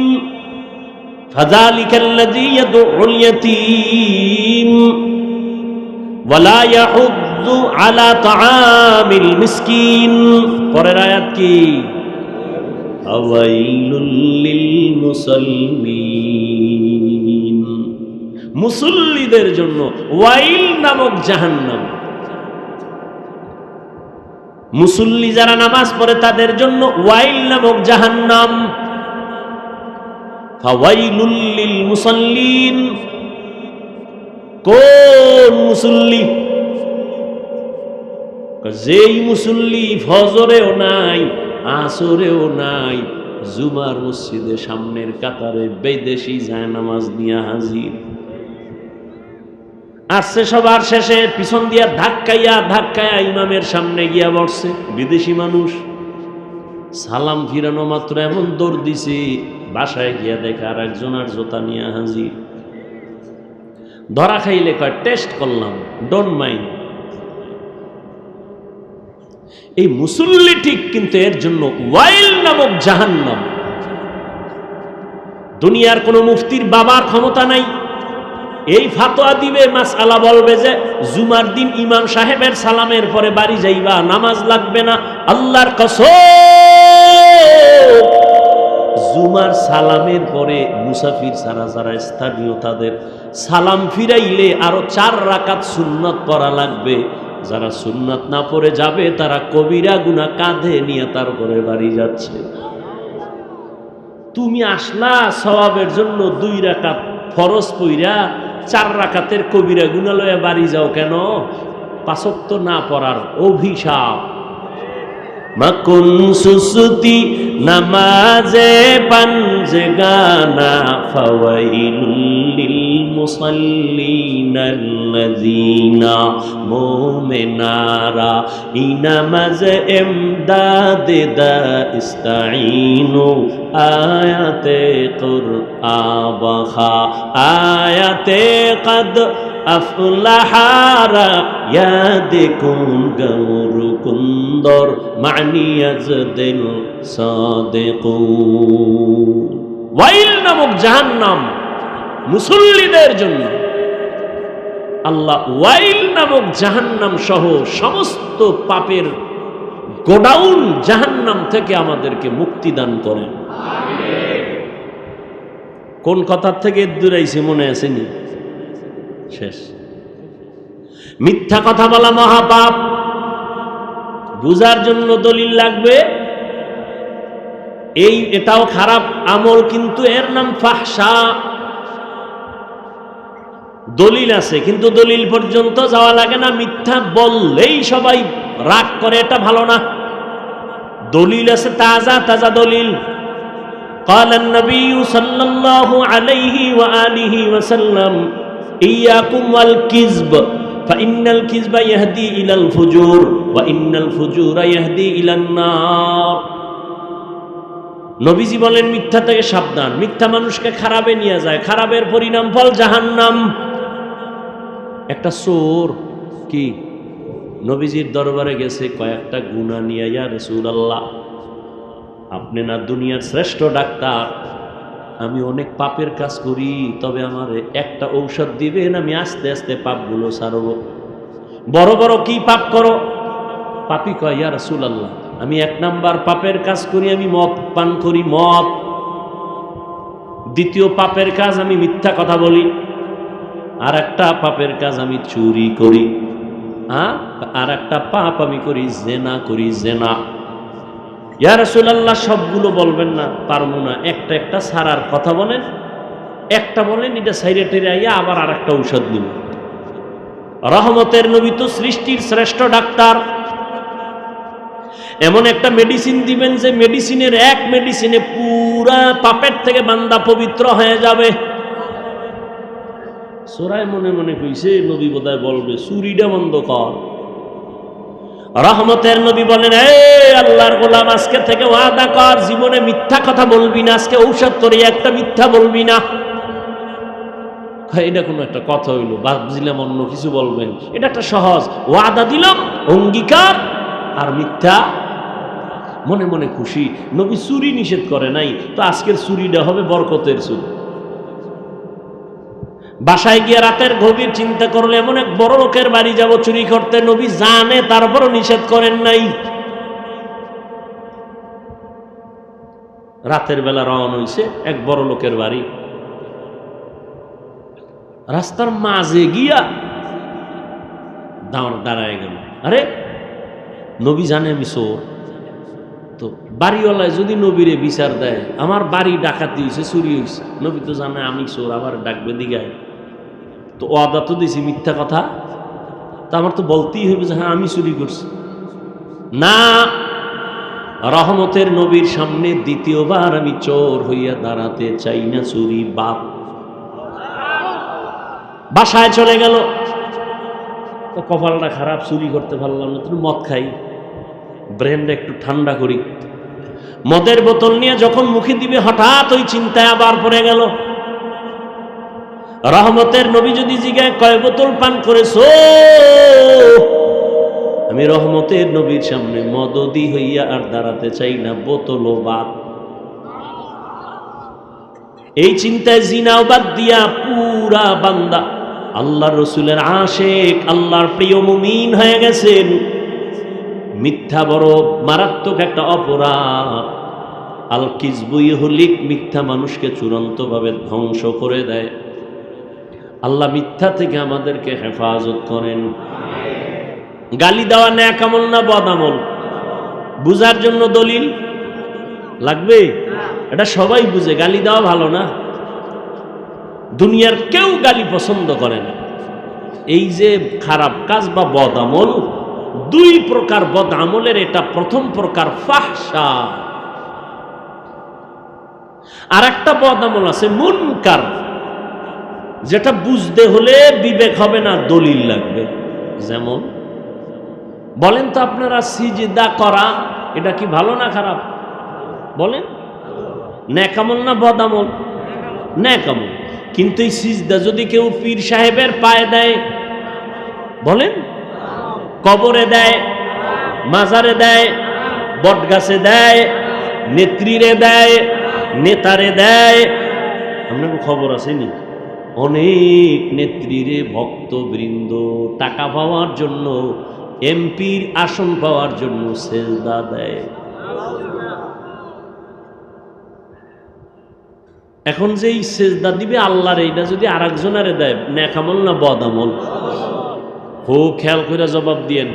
ফাযালিকাল্লাযী ইয়াদউল ইয়াতীম ওয়া লা ইয়াহুয্যু আলা তাআমিল মিসকিন। পরের আয়াত কি? আওয়াইলুল লিল মুসাল্লিন। মুসল্লিদের জন্য ওয়াইল নামক জাহান্নাম। মুসল্লি যারা নামাজ পড়ে তাদের জন্য ওয়াইল নামক জাহান্নাম। ফাওয়াইলুল লিল মুসাল্লিন। কোন মুসল্লি? যেই মুসল্লি ফজরেও নাই, আসরেও নাই, জুমার মসজিদে সামনের কাতারে বিদেশি যায় নামাজ নিয়ে হাজির। আসছে সবার শেষে পিছন দিয়া ধাক্কাইয়া ধাক্কাইয়া ইমামের সামনে গিয়া বসছে। বিদেশি মানুষ, সালাম ফিরানো মাত্র এমন দৌড় দিছে, বাসায় গিয়া দেখে আর একজন আর জোতা নিয়ে হাজির। ধরা খাইলে কয় টেস্ট করলাম, ডোন্ট মাইন্ড। এই মুসল্লি ঠিক, কিন্তু এর জন্য ওয়াইল নামক জাহান্নাম। দুনিয়ার কোন মুফতির বাবার ক্ষমতা নাই এই ফাতোয়া দিবে, মাসআলা বলবে যে জুমার দিন ইমাম সাহেবের সালামের পরে বাড়ি যাইবা, নামাজ লাগবে না। আল্লাহর কসম, জুমার সালামের পরে মুসাফির ছাড়া যারা স্থানীয় তাদের সালাম ফিরাইলে আরো 4 রাকাত সুন্নত পড়া লাগবে। যারা সুন্নাত না পড়ে যাবে তারা কবিরা গুনাহ কাঁধে নিয়ে তারপরে বাড়ি যাচ্ছে। তুমি আসলা সওয়াবের জন্য 2 রাকাত ফরজ পইরা, 4 রাকাতের কবিরা গুনাহ লয়ে বাড়ি যাও কেন? 5 ওয়াক্ত না পড়ার অভিশাপ। মাকুন সুসুতি নামাজে পাঞ্জগানা ফাওয়াইলুল লিল মুসাল্লিনাল্লাযিনা মুমিনারা ইনামাজ ইমদাদে দা ইস্তাঈনু আয়াতে কুরআবা আয়াতে কদ আফলাহারা ইয়াদিকুন গৌরু কুন্দর মানিয়াজদিল সাদিকুন। ওয়াইল নামক জাহান্নাম মুসল্লিদের জন্য। আল্লাহ ওয়াইল নামক জাহান্নাম সহ সমস্ত পাপের গোডাউন জাহান্নাম থেকে আমাদেরকে মুক্তি দান করেন। কোন কথার থেকে দূরাইছে মনে আসেনি? শেষ। মিথ্যা কথা বলা মহাপাপ। বুঝার জন্য দলিল লাগবে। এটাও খারাপ আমল, কিন্তু এর নাম ফাহশা। দলিল আছে কিন্তু দলিল পর্যন্ত যাওয়া লাগে না। মিথ্যা বললেই সবাই রাগ করে, এটা ভালো না। দলিল আছে, তাজা তাজা দলিল। قال النبي صلى الله عليه وآله وسلم إياكم والكذب فإن الكذب يهدي إلى الفجور وإن الفجور يهدي إلى النار। নবীজি বলেন মিথ্যা থেকে সাবধান। মিথ্যা মানুষকে খারাপে নিয়ে যায়, খারাপের পরিণাম ফল জাহান্নাম। একটা চোর কি নবীজির দরবারে গেছে কয়েকটা গুনাহ নিয়ে, ইয়া রাসূলুল্লাহ আপনি না দুনিয়ার শ্রেষ্ঠ ডাক্তার, আমি অনেক পাপের কাজ করি, তবে আমার একটা ঔষধ দিবেন, আমি আস্তে আস্তে পাপগুলো ছাড়ব। বড় বড় কি পাপ করো? পাপী কয় ইয়া রাসূলুল্লাহ আমি 1 নাম্বার পাপের কাজ করি, আমি মদ পান করি, মদ। দ্বিতীয় পাপের কাজ আমি মিথ্যা কথা বলি। আর একটা পাপের কাজ আমি চুরি করি। আর একটা পাপ আমি করি জেনা করি, জেনা। ইয়া রাসূলুল্লাহ সবগুলো বলবেন না, পারবো না, একটা একটা ছাড়ার কথা বলেন। একটা বলেন, এটা সাইরে টেরে আইয়া আবার আর একটা ঔষধ নিব। রহমতের নবী তো সৃষ্টির শ্রেষ্ঠ ডাক্তার। এমন একটা মেডিসিন দিবেন যে মেডিসিনের এক মেডিসিনে পুরা পাপের থেকে বান্দা পবিত্র হয়ে যাবে। সোরায় মনে মনে কইছে নবী বোধহয় বলবে চুরিটা বন্ধ কর। রহমতের নবী বলেন এই আল্লাহর গোলাম আজকে থেকে ওয়াদা কর জীবনে মিথ্যা কথা বলবি না, আজকে ঔষধ তোরে একটা মিথ্যা বলবি না। এটা কোনো একটা কথা হইলো? বুঝলাম অন্য কিছু বলবেন। এটা একটা সহজ ওয়াদা দিলাম, অঙ্গীকার, আর মিথ্যা মনে মনে খুশি। নবী চুরি নিষেধ করে নাই, তো আজকের চুরিটা হবে বরকতের চুরি। বাসায় গিয়ে রাতের গভীর চিন্তা করলে এমন এক বড় লোকের বাড়ি যাব চুরি করতে, নবী জানে তারপরও নিষেধ করেন নাই। রাতের বেলা রওনা হইছে এক বড় লোকের বাড়ি। রাস্তার মাঝে গিয়া দাঁড়ায় গেল। আরে নবী জানে আমি চোর, তো বাড়িওয়ালায় যদি নবীরে বিচার দেয় আমার বাড়ি ডাকাতি হয়েছে, চুরি হয়েছে, নবী তো জানে আমি চোর, আবার ডাকবে দিগায়, তো ওয়াদা তো দিছি মিথ্যা কথা, তা আমার তো বলতেই হবে যে হ্যাঁ আমি চুরি করছি। না, রহমতের নবীর সামনে দ্বিতীয়বার আমি চোর হইয়া দাঁড়াতে চাই না, চুরি বাপ। বাসায় চলে গেল, তো কপালটা খারাপ, চুরি করতে পারলাম না, তুমি মদ খাই, ব্রেনটা একটু ঠান্ডা করি। মদের বোতল নিয়ে যখন মুখে দিবে হঠাৎ ওই চিন্তায় আবার পড়ে গেল। রহমতের নবী যদি জিগায় কয় বোতল পান করেছো, আমি রহমতের নবীর সামনে মদদি হইয়া আর দাঁড়াতে চাই না, বোতলও বাদ। এই চিন্তায় জিনাও বাদ দিয়া পুরা বান্দা আল্লাহর রসুলের আশেক, আল্লাহর প্রিয় মুমিন হয়ে গেছেন। মিথ্যা বড় মারাত্মক একটা অপরাধ। আল কিযবু ইহলিক, মিথ্যা মানুষকে চূড়ান্তভাবে ধ্বংস করে দেয়। আল্লাহ মিথ্যা থেকে আমাদেরকে হেফাজত করেন। গালি দেওয়া নেক আমল না বদ আমল? বুঝার জন্য দলিল লাগবে? এটা সবাই বুঝে, গালি দেওয়া ভালো না। দুনিয়ার কেউ গালি পছন্দ করে না। এই যে খারাপ কাজ বা বদ আমল, দুই প্রকার বদ আমলের এটা প্রথম প্রকার ফাহশা। আর একটা বদ আমল আছে মুনকার, যেটা বুঝতে হলে বিবেক হবে না, দলিল লাগবে। যেমন বলেন তো আপনারা, সিজদা করা এটা কি ভালো না খারাপ? বলেন, নেক আমল না বদ আমল? নেক আমল। কিন্তু এই সিজদা যদি কেউ পীর সাহেবের পায়ে দেয়, বলেন, কবরে দেয়, মাজারে দেয়, বটগাছে দেয়, নেত্রীরে দেয়, নেতারে দেয়, আপনার খবর আসেনি? অনেক নেত্রীরে ভক্তবৃন্দ টাকা পাওয়ার জন্য, এমপির আসন পাওয়ার জন্য সেজদা দেয়। এখন যে এই সেজদা দিবে আল্লাহর, এইটা যদি আর একজনারে দেয়, নেক আমল না বদ আমল? খুব খেয়াল করে জবাব দিয়েন।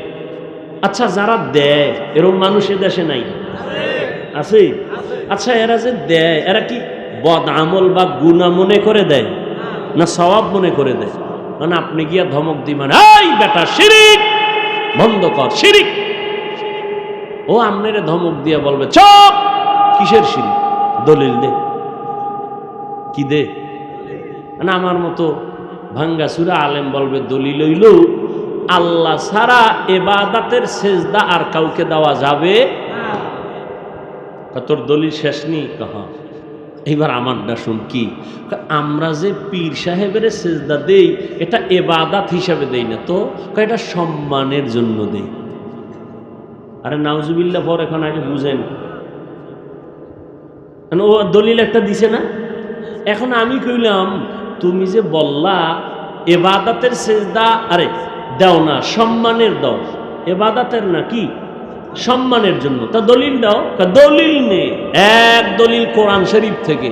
আচ্ছা, যারা দেয় এরকম মানুষ এ দেশে নাই? আছে। আচ্ছা, এরা যে দেয়, এরা কি বদ আমল বা গুনাহ মনে করে দেয় না সওয়াব মনে করে দেয়? মানে আপনি গিয়া ধমক দিবেন, এই বেটা শিরিক বন্ধ কর, শিরিক। ও আপনারে ধমক দিয়া বলবে, চুপ, কিসের শিরিক? দলিল দে। কি দে? মানে আমার মতো ভাঙ্গা সুরা আলেম বলবে দলিল হইল আল্লাহ ছাড়া ইবাদতের সেজদা আর কাউকে দেওয়া যাবে না। তোর দলিল শেষ নি? কহা এইবার আমারটা শুন। কি? আমরা যে পীর সাহেবের সেজদা দেই, এটা ইবাদত হিসাবে দেই না তো, এটা সম্মানের জন্য দেই। আরে নাউজুবিল্লাহ পর, এখন আগে বুঝেন। ও দলিল একটা দিছে না? এখন আমি কইলাম, তুমি যে বললা ইবাদতের সেজদা আরে দাও না, সম্মানের দাও, ইবাদতের না, কি সম্মানের জন্য, তা দলিল দাও। দলিল নেই। এক দলিল কোরআন শরীফ থেকে,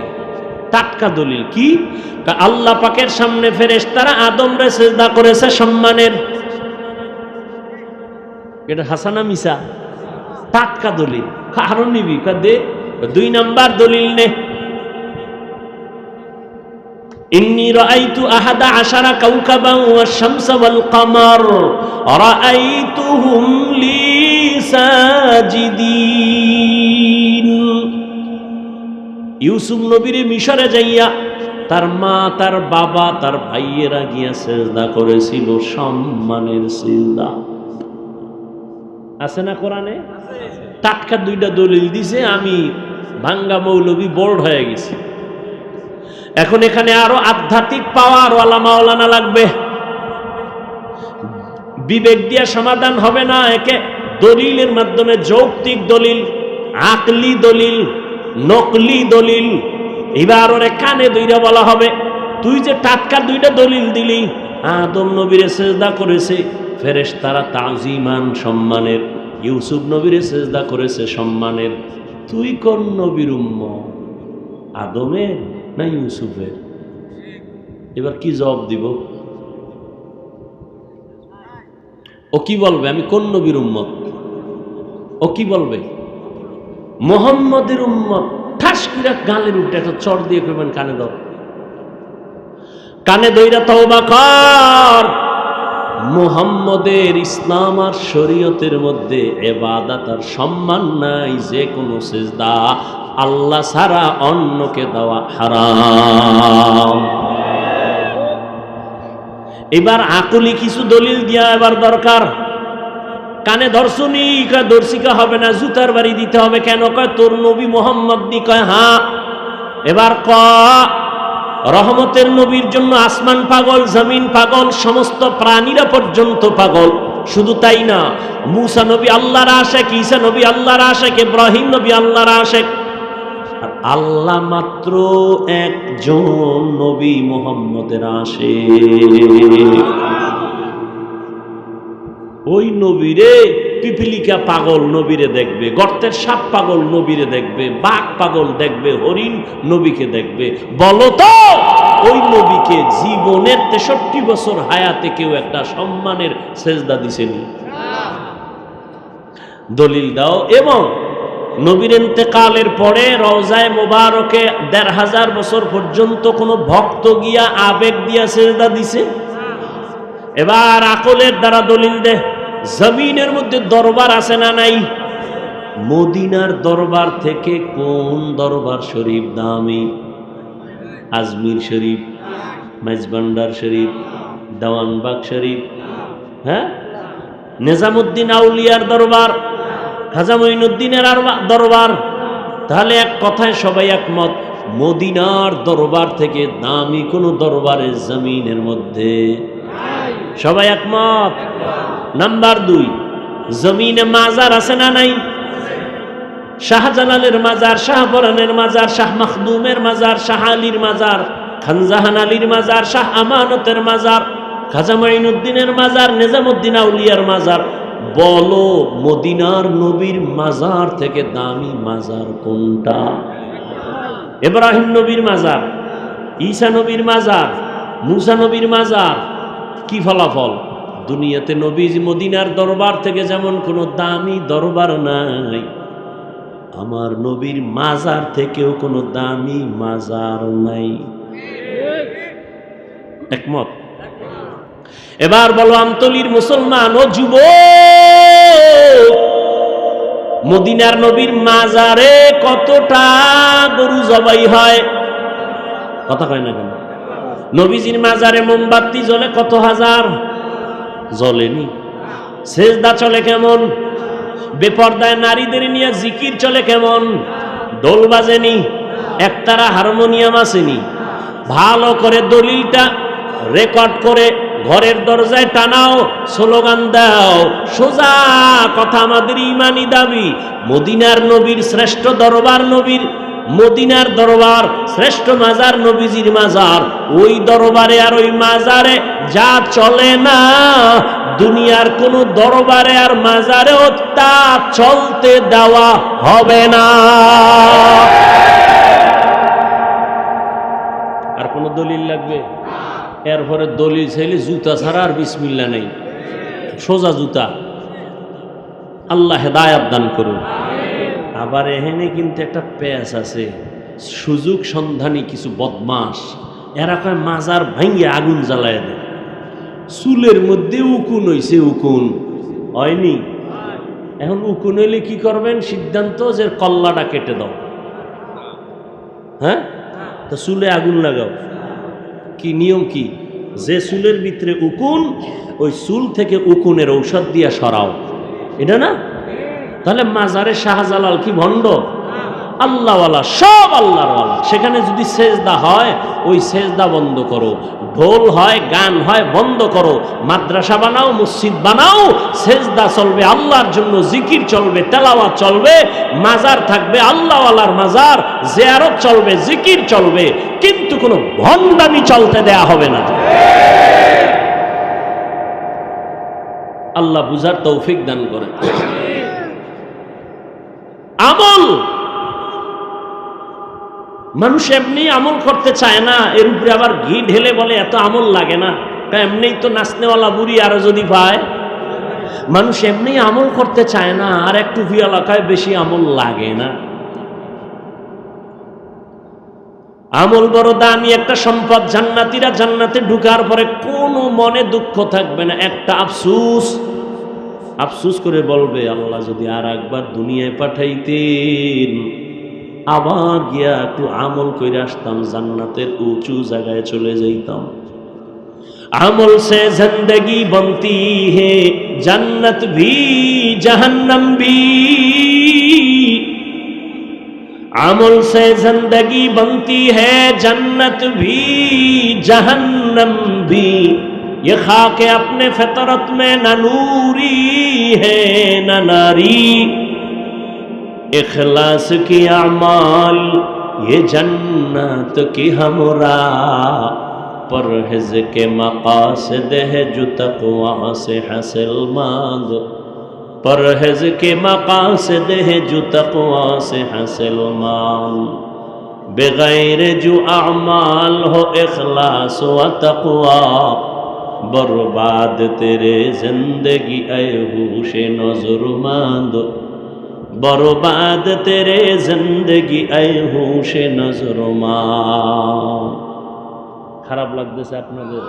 টাটকা দলিল। কি? আল্লাহ পাকের সামনে ফেরেশতারা আদমরে সেজদা করেছে সম্মানের। এটা হাসানা মিসা? টাটকা দলিল। আরো নিবি? দে। 2 নাম্বার দলিল নে, ইন্নী রাআইতু আহাদা আশারা কাওকাবান ওয়াশ শামসা ওয়াল কমার রাআইতুহুম লি সাজিদিন। ইউসুফ নবীরে মিশরে যাইয়া তার মা, তার বাবা, তার ভাইয়েরা গিয়া সেজদা করেছিল, সম্মানের সেজদা। আছে না কোরআনে? টাটকা 2টা দলিল দিছে। আমি ভাঙ্গা মৌলবী বোর্ড হয়ে গেছি। এখন এখানে আরো আধ্যাত্মিক পাওয়ার ওয়ালা মাওলানা লাগবে। বিবেক দিয়া সমাধান হবে না। একে দলিলের মাধ্যমে, যৌক্তিক দলিল, আকলি দলিল, নকলি দলিল। এবার ওরে কানে ধইরা বলা হবে, তুই যে টাটকা 2টা দলিল দিলি, আদম নবীরে সেজদা করেছে ফেরেশতারা তাজিমান সম্মানের, ইউসুফ নবীরে সেজদা করেছে সম্মানের, তুই কোন নবীর উম্মত, আদমের না ইউসুফের? এবার কি জবাব দিব? ও কি বলবে আমি কোন নবীর উম্মত? ও কি বলবে? মুহাম্মদের উম্মত। ঠাস করে গালের উঠে একটা চড় দিয়ে কইবেন, কানে ধর, কানে ধইরা তওবা কর। মুহাম্মদের ইসলাম আর শরীয়তের মধ্যে ইবাদত আর সম্মান নাই। যে কোনো সিজদা আল্লাহ ছাড়া অন্যকে দেওয়া হারাম। এবার আকলি কিছু দলিল দিয়া এবার দরকার। কানে ধরছুনি? কয় দর্শিকা হবে না, জুতার বাড়ি দিতে হবে। কেন? কয় তোর নবী মুহাম্মদ নি। কয় হ্যাঁ। এবার ক রহমতের নবীর জন্য আসমান পাগল, জমিন পাগল, সমস্ত প্রাণীরা পর্যন্ত পাগল। শুধু তাই না, মুসা নবী আল্লাহর আশেক, ঈসা নবী আল্লাহর আশেক, ইব্রাহিম নবী আল্লাহর আশেক। আর আল্লাহ মাত্র একজন নবী মুহাম্মদের আশেক। ওই নবীরে পিপিলিকা পাগল নবীরে দেখবে, গর্তের সাপ পাগল নবীরে দেখবে, বাঘ পাগল দেখবে, হরিণ নবীকে দেখবে। বলো তো ওই নবীকে জীবনের 63 বছর হায়াতে কেউ একটা সম্মানের সেজদা দিছেনি? দলিল দাও। এবং নবীর ইন্তেকালের পরে রওজায়ে মোবারকে ১৫০০ বছর পর্যন্ত কোনো ভক্ত গিয়া আবেগ দিয়া সেজদা দিছে? এবার আকলের দ্বারা দলিল দে, জমিনের মধ্যে দরবার আছে না নাই? মদিনার দরবার থেকে কোন দরবার শরীফ দামি? আজমির শরীফ, মেজবান্ডার শরীফ, দেওয়ানবাগ শরীফ, হ্যাঁ, নিজামুদ্দিন আউলিয়ার দরবার, খাজা মঈনুদ্দিনের দরবার। তাহলে এক কথায় সবাই একমত, মদিনার দরবার থেকে দামি কোনো দরবারের জমিনের মধ্যে সবাই একমত। নাম্বার 2, জমিনে মাজার আছে না নাই? শাহজালালের মাজার, শাহপরানের মাজার, শাহ মখদুমের মাজার, শাহ আলীর মাজার, খানজাহান আলীর মাজার, শাহ আমানতের মাজার, খাজা মঈনুদ্দিনের মাজার, নিজামুদ্দিন আউলিয়ার মাজার। বলো মদিনার নবীর মাজার থেকে দামি মাজার কোনটা? ইব্রাহিম নবীর মাজার, ঈসা নবীর মাজার, মুসা নবীর মাজার। কি ফলাফল? দুনিয়াতে নবীজি মদিনার দরবার থেকে যেমন কোনো দামি দরবার নাই, আমার নবীর মাজার থেকেও কোনো দামি মাজার নাই। একমত? এবার বলো আমতলির মুসলমান ও যুবক, মদিনার নবীর মাজারে কতটা গরু জবাই হয়? কথা কয় না কেন? নবীজির মাজারে মোমবাতি জ্বলে কত হাজার? জ্বলেনি। সেজদা চলে কেমন? বেপর্দায় নারীদের নিয়ে জিকির চলে কেমন? দোল বাজেনি, একতারা হারমোনিয়াম আসেনি। ভালো করে দলিলটা রেকর্ড করে ঘরের দরজায় টানাও, স্লোগান দাও। সোজা কথা আমাদের ইমানি দাবি, মদিনার নবীর শ্রেষ্ঠ দরবার, নবীর মদিনার দরবার শ্রেষ্ঠ মাজার, নবীজির মাজার। ওই দরবারে আর ওই মাজারে যা চলে না, দুনিয়ার কোন দরবারে আর মাজারেও তা চলতে দেওয়া হবে না। আর কোন দলিল লাগবে? এরপরে দলিল চাইলে জুতা ছাড়া আর বিসমিল্লাহ নেই, সোজা জুতা। আল্লাহ হেদায়াত দান করুন। আবার এখানে কিন্তু একটা পেঁচ আছে, সুযোগ সন্ধানী কিছু বদমাস। এরা কয় মাজার ভাঙ্গে আগুন জ্বালায় দেয়। চুলের মধ্যে উকুন হইছে, উকুন হয়নি। এখন উকুন হইলে কি করবেন? সিদ্ধান্ত যে কল্লাটা কেটে দাও। হ্যাঁ, তো চুলে আগুন লাগাও। কি নিয়ম? কি যে চুলের ভিতরে উকুন, ওই চুল থেকে উকুনের ঔষধ দিয়া সরাও, এটা না? তাহলে মাজারে শাহজালাল কি ভণ্ড? আল্লাহওয়ালা, সব আল্লাহর ওয়ালা। সেখানে যদি সেজদা হয়, ওই সেজদা বন্ধ করো। ঢোল হয়, গান হয়, বন্ধ করো। মাদ্রাসা বানাও, মসজিদ বানাও, সেজদা চলবে আল্লাহর জন্য, জিকির চলবে, তেলাওয়াত চলবে, মাজার থাকবে আল্লাহওয়ালার মাজার, জিয়ারত চলবে, জিকির চলবে, কিন্তু কোনো ভণ্ডামি চলতে দেয়া হবে না। আল্লাহ বুঝার তৌফিক দান করে। আমল, মানুষ এমনি আমল করতে চায় না, এর উপরে আবার ঘি ঢেলে বলে এত আমল লাগে না। এমনি তো নাচনেওয়ালা বুড়ি আরো যদি পায়। মানুষ এমনি আমল করতে চায় না, আর একটু ভিয়ালাকায় বেশি আমল লাগে না। আমল বড় দামি একটা সম্পদ। জান্নাতীরা জান্নাতে ঢুকার পরে কোনো মনে দুঃখ থাকবে না। একটা আফসুস, আফসুস করে বলবে, আল্লাহ যদি আর একবার দুনিয়ায় পাঠাইতেন, আবার গিয়া একটু আমল করে আসতাম, জান্নাতের উঁচু জায়গায় চলে যাইতাম। আমল সে জিंदगी बनती है, जन्नत भी जहन्नम भी। আমল से जिंदगी बनती है, जन्नत भी जहन्नम भी। ये खाके अपने फितरत में न नूरी है न नारी। इखलास की अमाल ये जन्नत की हमरा। परहेज के मकासद है जो तक़वा से हासिल मांग। परहेज के मकासद है जो तक़वा से हासिल मांग। बगैर जो अमाल हो इखलास व तक़वा, बर्बाद तेरे जिंदगी ऐ होश नज़रमंद। बर्बाद तेरे जिंदगी ऐ होशे नजर मान। খারাপ লাগতেছে আপনাদের?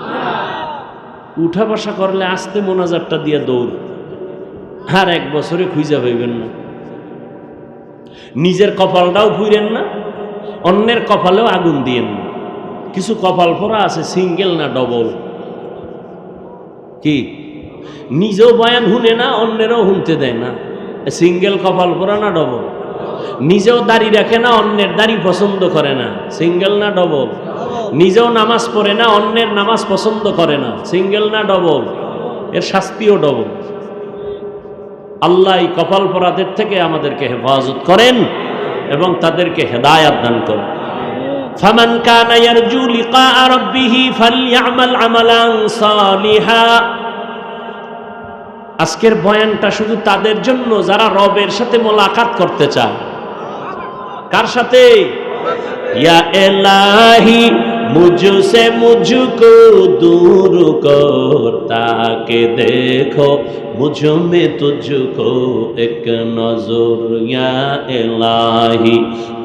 উঠা বসা করলে আস্তে মোনাজাতটা দিয়ে দৌড়, আর এক বছরে খুঁজে পাইবেন না। নিজের কপালটাও ফুইরেন না, অন্যের কপালেও আগুন দিয়েন না। কিছু কপাল পরা আছে সিঙ্গেল না ডবল, কি নিজেও বয়ান শুনে না, অন্যেরও শুনতে দেয় না। সিঙ্গেল কপাল পরা না ডবল? নিজেও দাড়ি রাখে না, অন্যের দাড়ি পছন্দ করে না, সিঙ্গেল না ডবল? নিজেও নামাজ পড়ে না, অন্যের নামাজ পছন্দ করে না, সিঙ্গেল না ডবল? এর শাস্তিও ডবল। আল্লাহ এই কপাল পরাদের থেকে আমাদেরকে হেফাজত করেন এবং তাদেরকে হেদায়াত দান করেন। ফামান কানা ইয়ারজু লিকা রাব্বিহি ফালইআমাল আমালান সালিহা। আজকের বয়ানটা শুধু তাদের জন্য যারা রবের সাথে মোলাকাত করতে চায়। কার সাথে? ইয়া ইলাহি मुझसे मुझको दूर कर, ताके देखो मुझ में तुझको एक नजर। या इलाही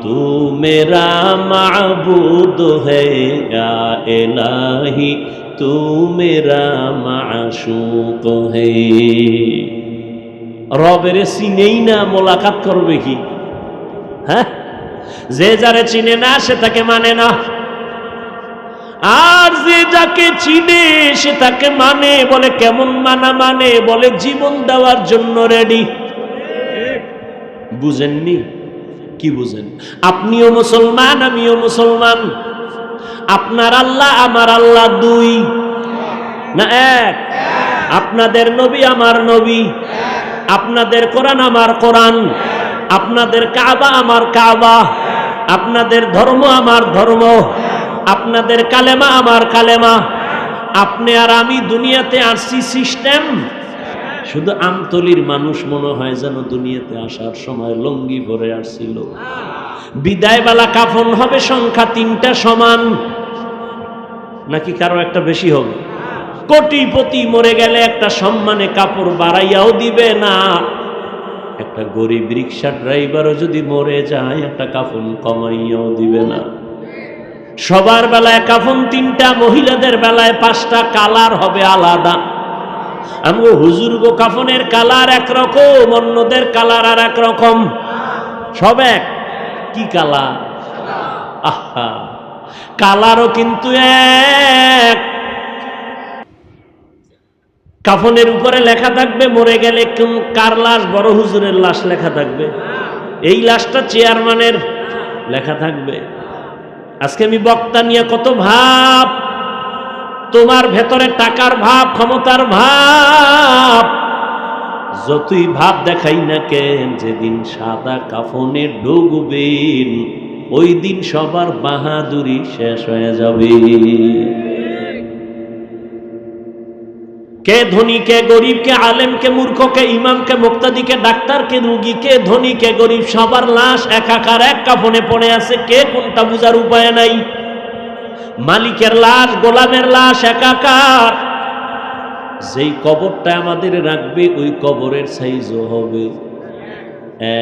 तू मेरा माबूद है, या इलाही तू मेरा माशूक है। রবের চিনেই না, মোলাকাত করবে কি? হ্যাঁ, যে যারে চিনে না সে তাকে মানে না, আর যে যাকে চিনে সে তাকে মানে। বলে কেমন মানা মানে? বলে জীবন দেওয়ার জন্য রেডি। বুঝেননি? কি বুঝেন? আপনিও মুসলমান, আমিও মুসলমান। আপনার আল্লাহ আমার আল্লাহ দুই না এক? আপনাদের নবী আমার নবী, আপনাদের কোরআন আমার কোরআন, আপনাদের কাবা আমার কাবা, আপনাদের ধর্ম আমার ধর্ম, আপনাদের কালেমা আমার কালেমা। আপনি আর আমি দুনিয়াতে আসছি সিস্টেম। শুধু আমতলির মানুষ মনে হয় যেন দুনিয়াতে আসার সময় লঙ্গি পরে আসছিল। বিদায়বেলা কাফন হবে সংখ্যা 3টা সমান, নাকি কারো একটা বেশি হবে? কোটিপতি মরে গেলে একটা সম্মানে কাপড় বাড়াইয়াও দিবে না। একটা গরিব রিক্সা ড্রাইভারও যদি মরে যায় একটা কাফন কমাইয়াও দিবে না। সবার বেলায় কাফন 3টা, মহিলাদের বেলায় 5টা, কালার হবে আলাদা। আমগো হুজুরগো কাফনের কালার একরকম, অন্যদের কালার আর একরকম। সব এক। কি কালার? আহা, কালারও কিন্তু এক। কাফনের উপরে লেখা থাকবে মরে গেলে কার লাশ, বড় হুজুরের লাশ লেখা থাকবে। এই লাশটা চেয়ারম্যানের লেখা থাকবে। আজকে আমি বক্তা নিয়ে কত ভাব, তোমার ভেতরে টাকার ভাব, ক্ষমতার ভাব, যতই ভাব দেখাই না কেন, যেদিন সাদা কাফনে ঢুকবেন ওই দিন সবার বাহাদুরি শেষ হয়ে যাবে। কে ধনী কে গরিব, কে আলেম কে মূর্খ, কে ইমাম কে মুক্তাদি, কে ডাক্তার কে রোগী, কে ধনী কে গরিব, সবার লাশ একাকার এক কাফনে পড়ে আছে। কে কোনটা বুঝার উপায় নাই। মালিকের লাশ, গোলামের লাশ একাকার। যেই কবরটা আমাদের রাখবে ওই কবরের সাইজও হবে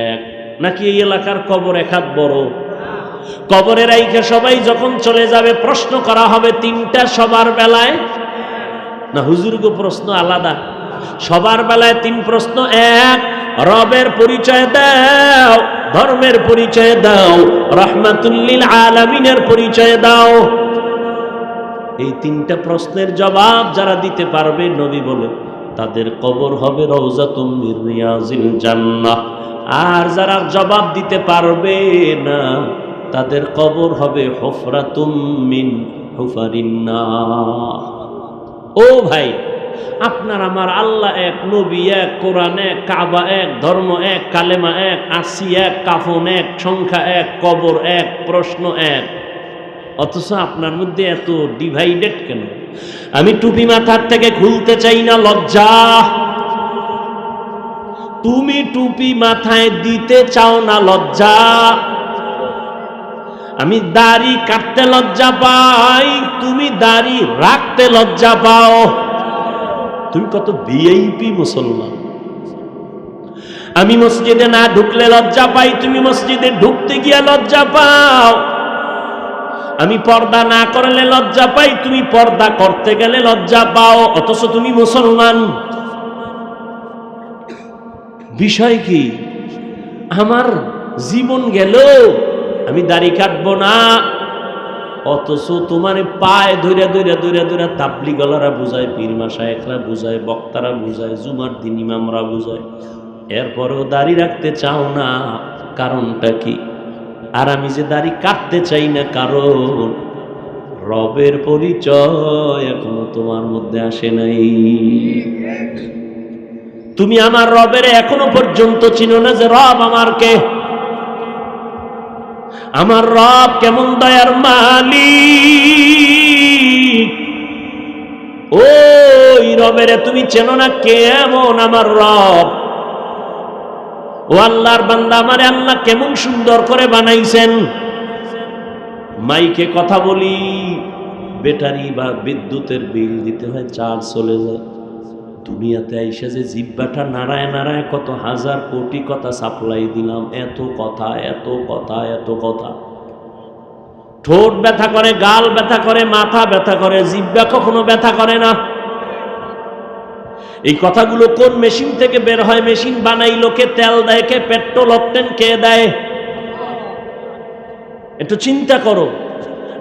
এক। নাকি এই এলাকার কবর এক হাত বড়? কবরের রাইখে সবাই যখন চলে যাবে প্রশ্ন করা হবে 3টা সবার বেলায় না হুজুরগো প্রশ্ন আলাদা? সবার বেলায় 3 প্রশ্ন। এক, রবের পরিচয় দাও, ধর্মের পরিচয় দাও, রাহমাতুল লিল আলামিনের পরিচয় দাও। এই 3টা প্রশ্নের জবাব যারা দিতে পারবে, নবী বলে তাদের কবর হবে রওজাতুম মির রিয়াজিল জান্নাহ। আর যারা জবাব দিতে পারবে না তাদের কবর হবে হুফরাতুম মিন হুফারিন নার। ও ভাই, আপনার আমার আল্লাহ এক, নবী এক, কোরআন এক, কাবা এক, ধর্ম এক, কালেমা এক, আসি এক, কাফন এক, সংখ্যা এক, কবর এক, প্রশ্ন এক। অথচ আপনার মধ্যে এত ডিভাইডেড কেন? আমি টুপি মাথার থেকে খুলতে চাই না, লজ্জা। তুমি টুপি মাথায় দিতে চাও না, লজ্জা। আমি দাড়ি কাটতে লজ্জা পাই, তুমি দাড়ি রাখতে লজ্জা পাও। তুমি কত ভিআইপি মুসলমান। আমি মসজিদে না ঢুকলে লজ্জা পাই, তুমি মসজিদে ঢুকতে গিয়া লজ্জা পাও। আমি পর্দা না করলে লজ্জা পাই, তুমি পর্দা করতে গেলে লজ্জা পাও, অথচ তুমি মুসলমান। বিষয় কি? আমার জীবন গেল, আমি দাড়ি কাটবো না, অথচ তোমার পায়ে ধরে ধরে ধরে ধরে তাবলিগলারা বুঝায়, পীর মাশায়েখরা বুঝায়, বক্তারা বুঝায়, জুমার দিন ইমামরা বুঝায়, এরপরেও দাড়ি রাখতে চাও না। কারণটা কি? আর আমি যে দাড়ি কাটতে চাই না, কারণ রবের পরিচয় এখনো তোমার মধ্যে আসে নাই। তুমি আমার রবের এখনো পর্যন্ত চিনো না যে রব আমার কে, আমার রব কেমন দয়ার মালিক। ওই রবের তুমি চেনো না কেমন আমার রব। ও আল্লাহর বান্দা, আমারে আল্লাহ কেমন সুন্দর করে বানাইছেন। মাইকে কথা বলি, ব্যাটারি বা বিদ্যুতের বিল দিতে হয়, চার্জ চলে যায়। দুনিয়াতে আইসা যে জিহ্বাটা নাড়ায় নাড়ায় কত হাজার কোটি কথা সাপ্লাই দিলাম, এত কথা এত কথা এত কথা। ঠোঁট ব্যথা করে, গাল ব্যথা করে, মাথা ব্যথা করে, জিহ্বা কখনো ব্যথা করে না। এই কথাগুলো কোন মেশিন থেকে বের হয়? মেশিন বানাইলো কে? তেল দেয় কে? পেট্রোল অকটেন কে দেয়? একটু চিন্তা করো।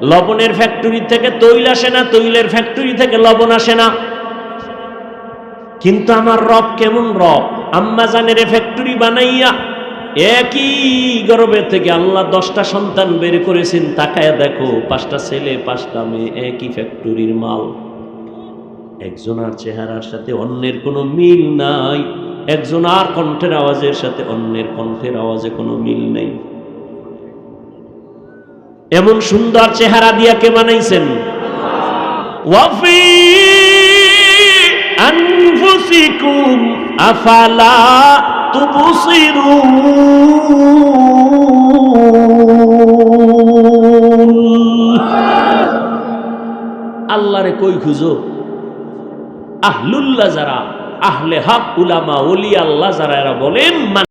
লবণের ফ্যাক্টরি থেকে তৈল আসে না, তৈলের ফ্যাক্টরি থেকে লবণ আসে না। কিন্তু আমার রব কেমন রব! আম্মা জানের ফ্যাক্টরি বানাইয়া একই গর্ভে থেকে আল্লাহ 10টা সন্তান বের করেছেন। তাকায় দেখো, 5টা ছেলে 5টা মেয়ে, একই ফ্যাক্টরির মাল। একজনের চেহারার সাথে অন্যের কোনো মিল নাই, একজনের কণ্ঠের আওয়াজের সাথে অন্যের কণ্ঠের আওয়াজে কোনো মিল নেই। এমন সুন্দর চেহারা দিয়া কে বানাইছেন? ওয়াফি আনফুসিকুম আফালা তুবসিরুন। আল্লাহরে কই খুঁজো? আহলুল্লাহ যারা, আহলে হক, উলামা, ওলি আল্লাহ যারা, এরা বলেন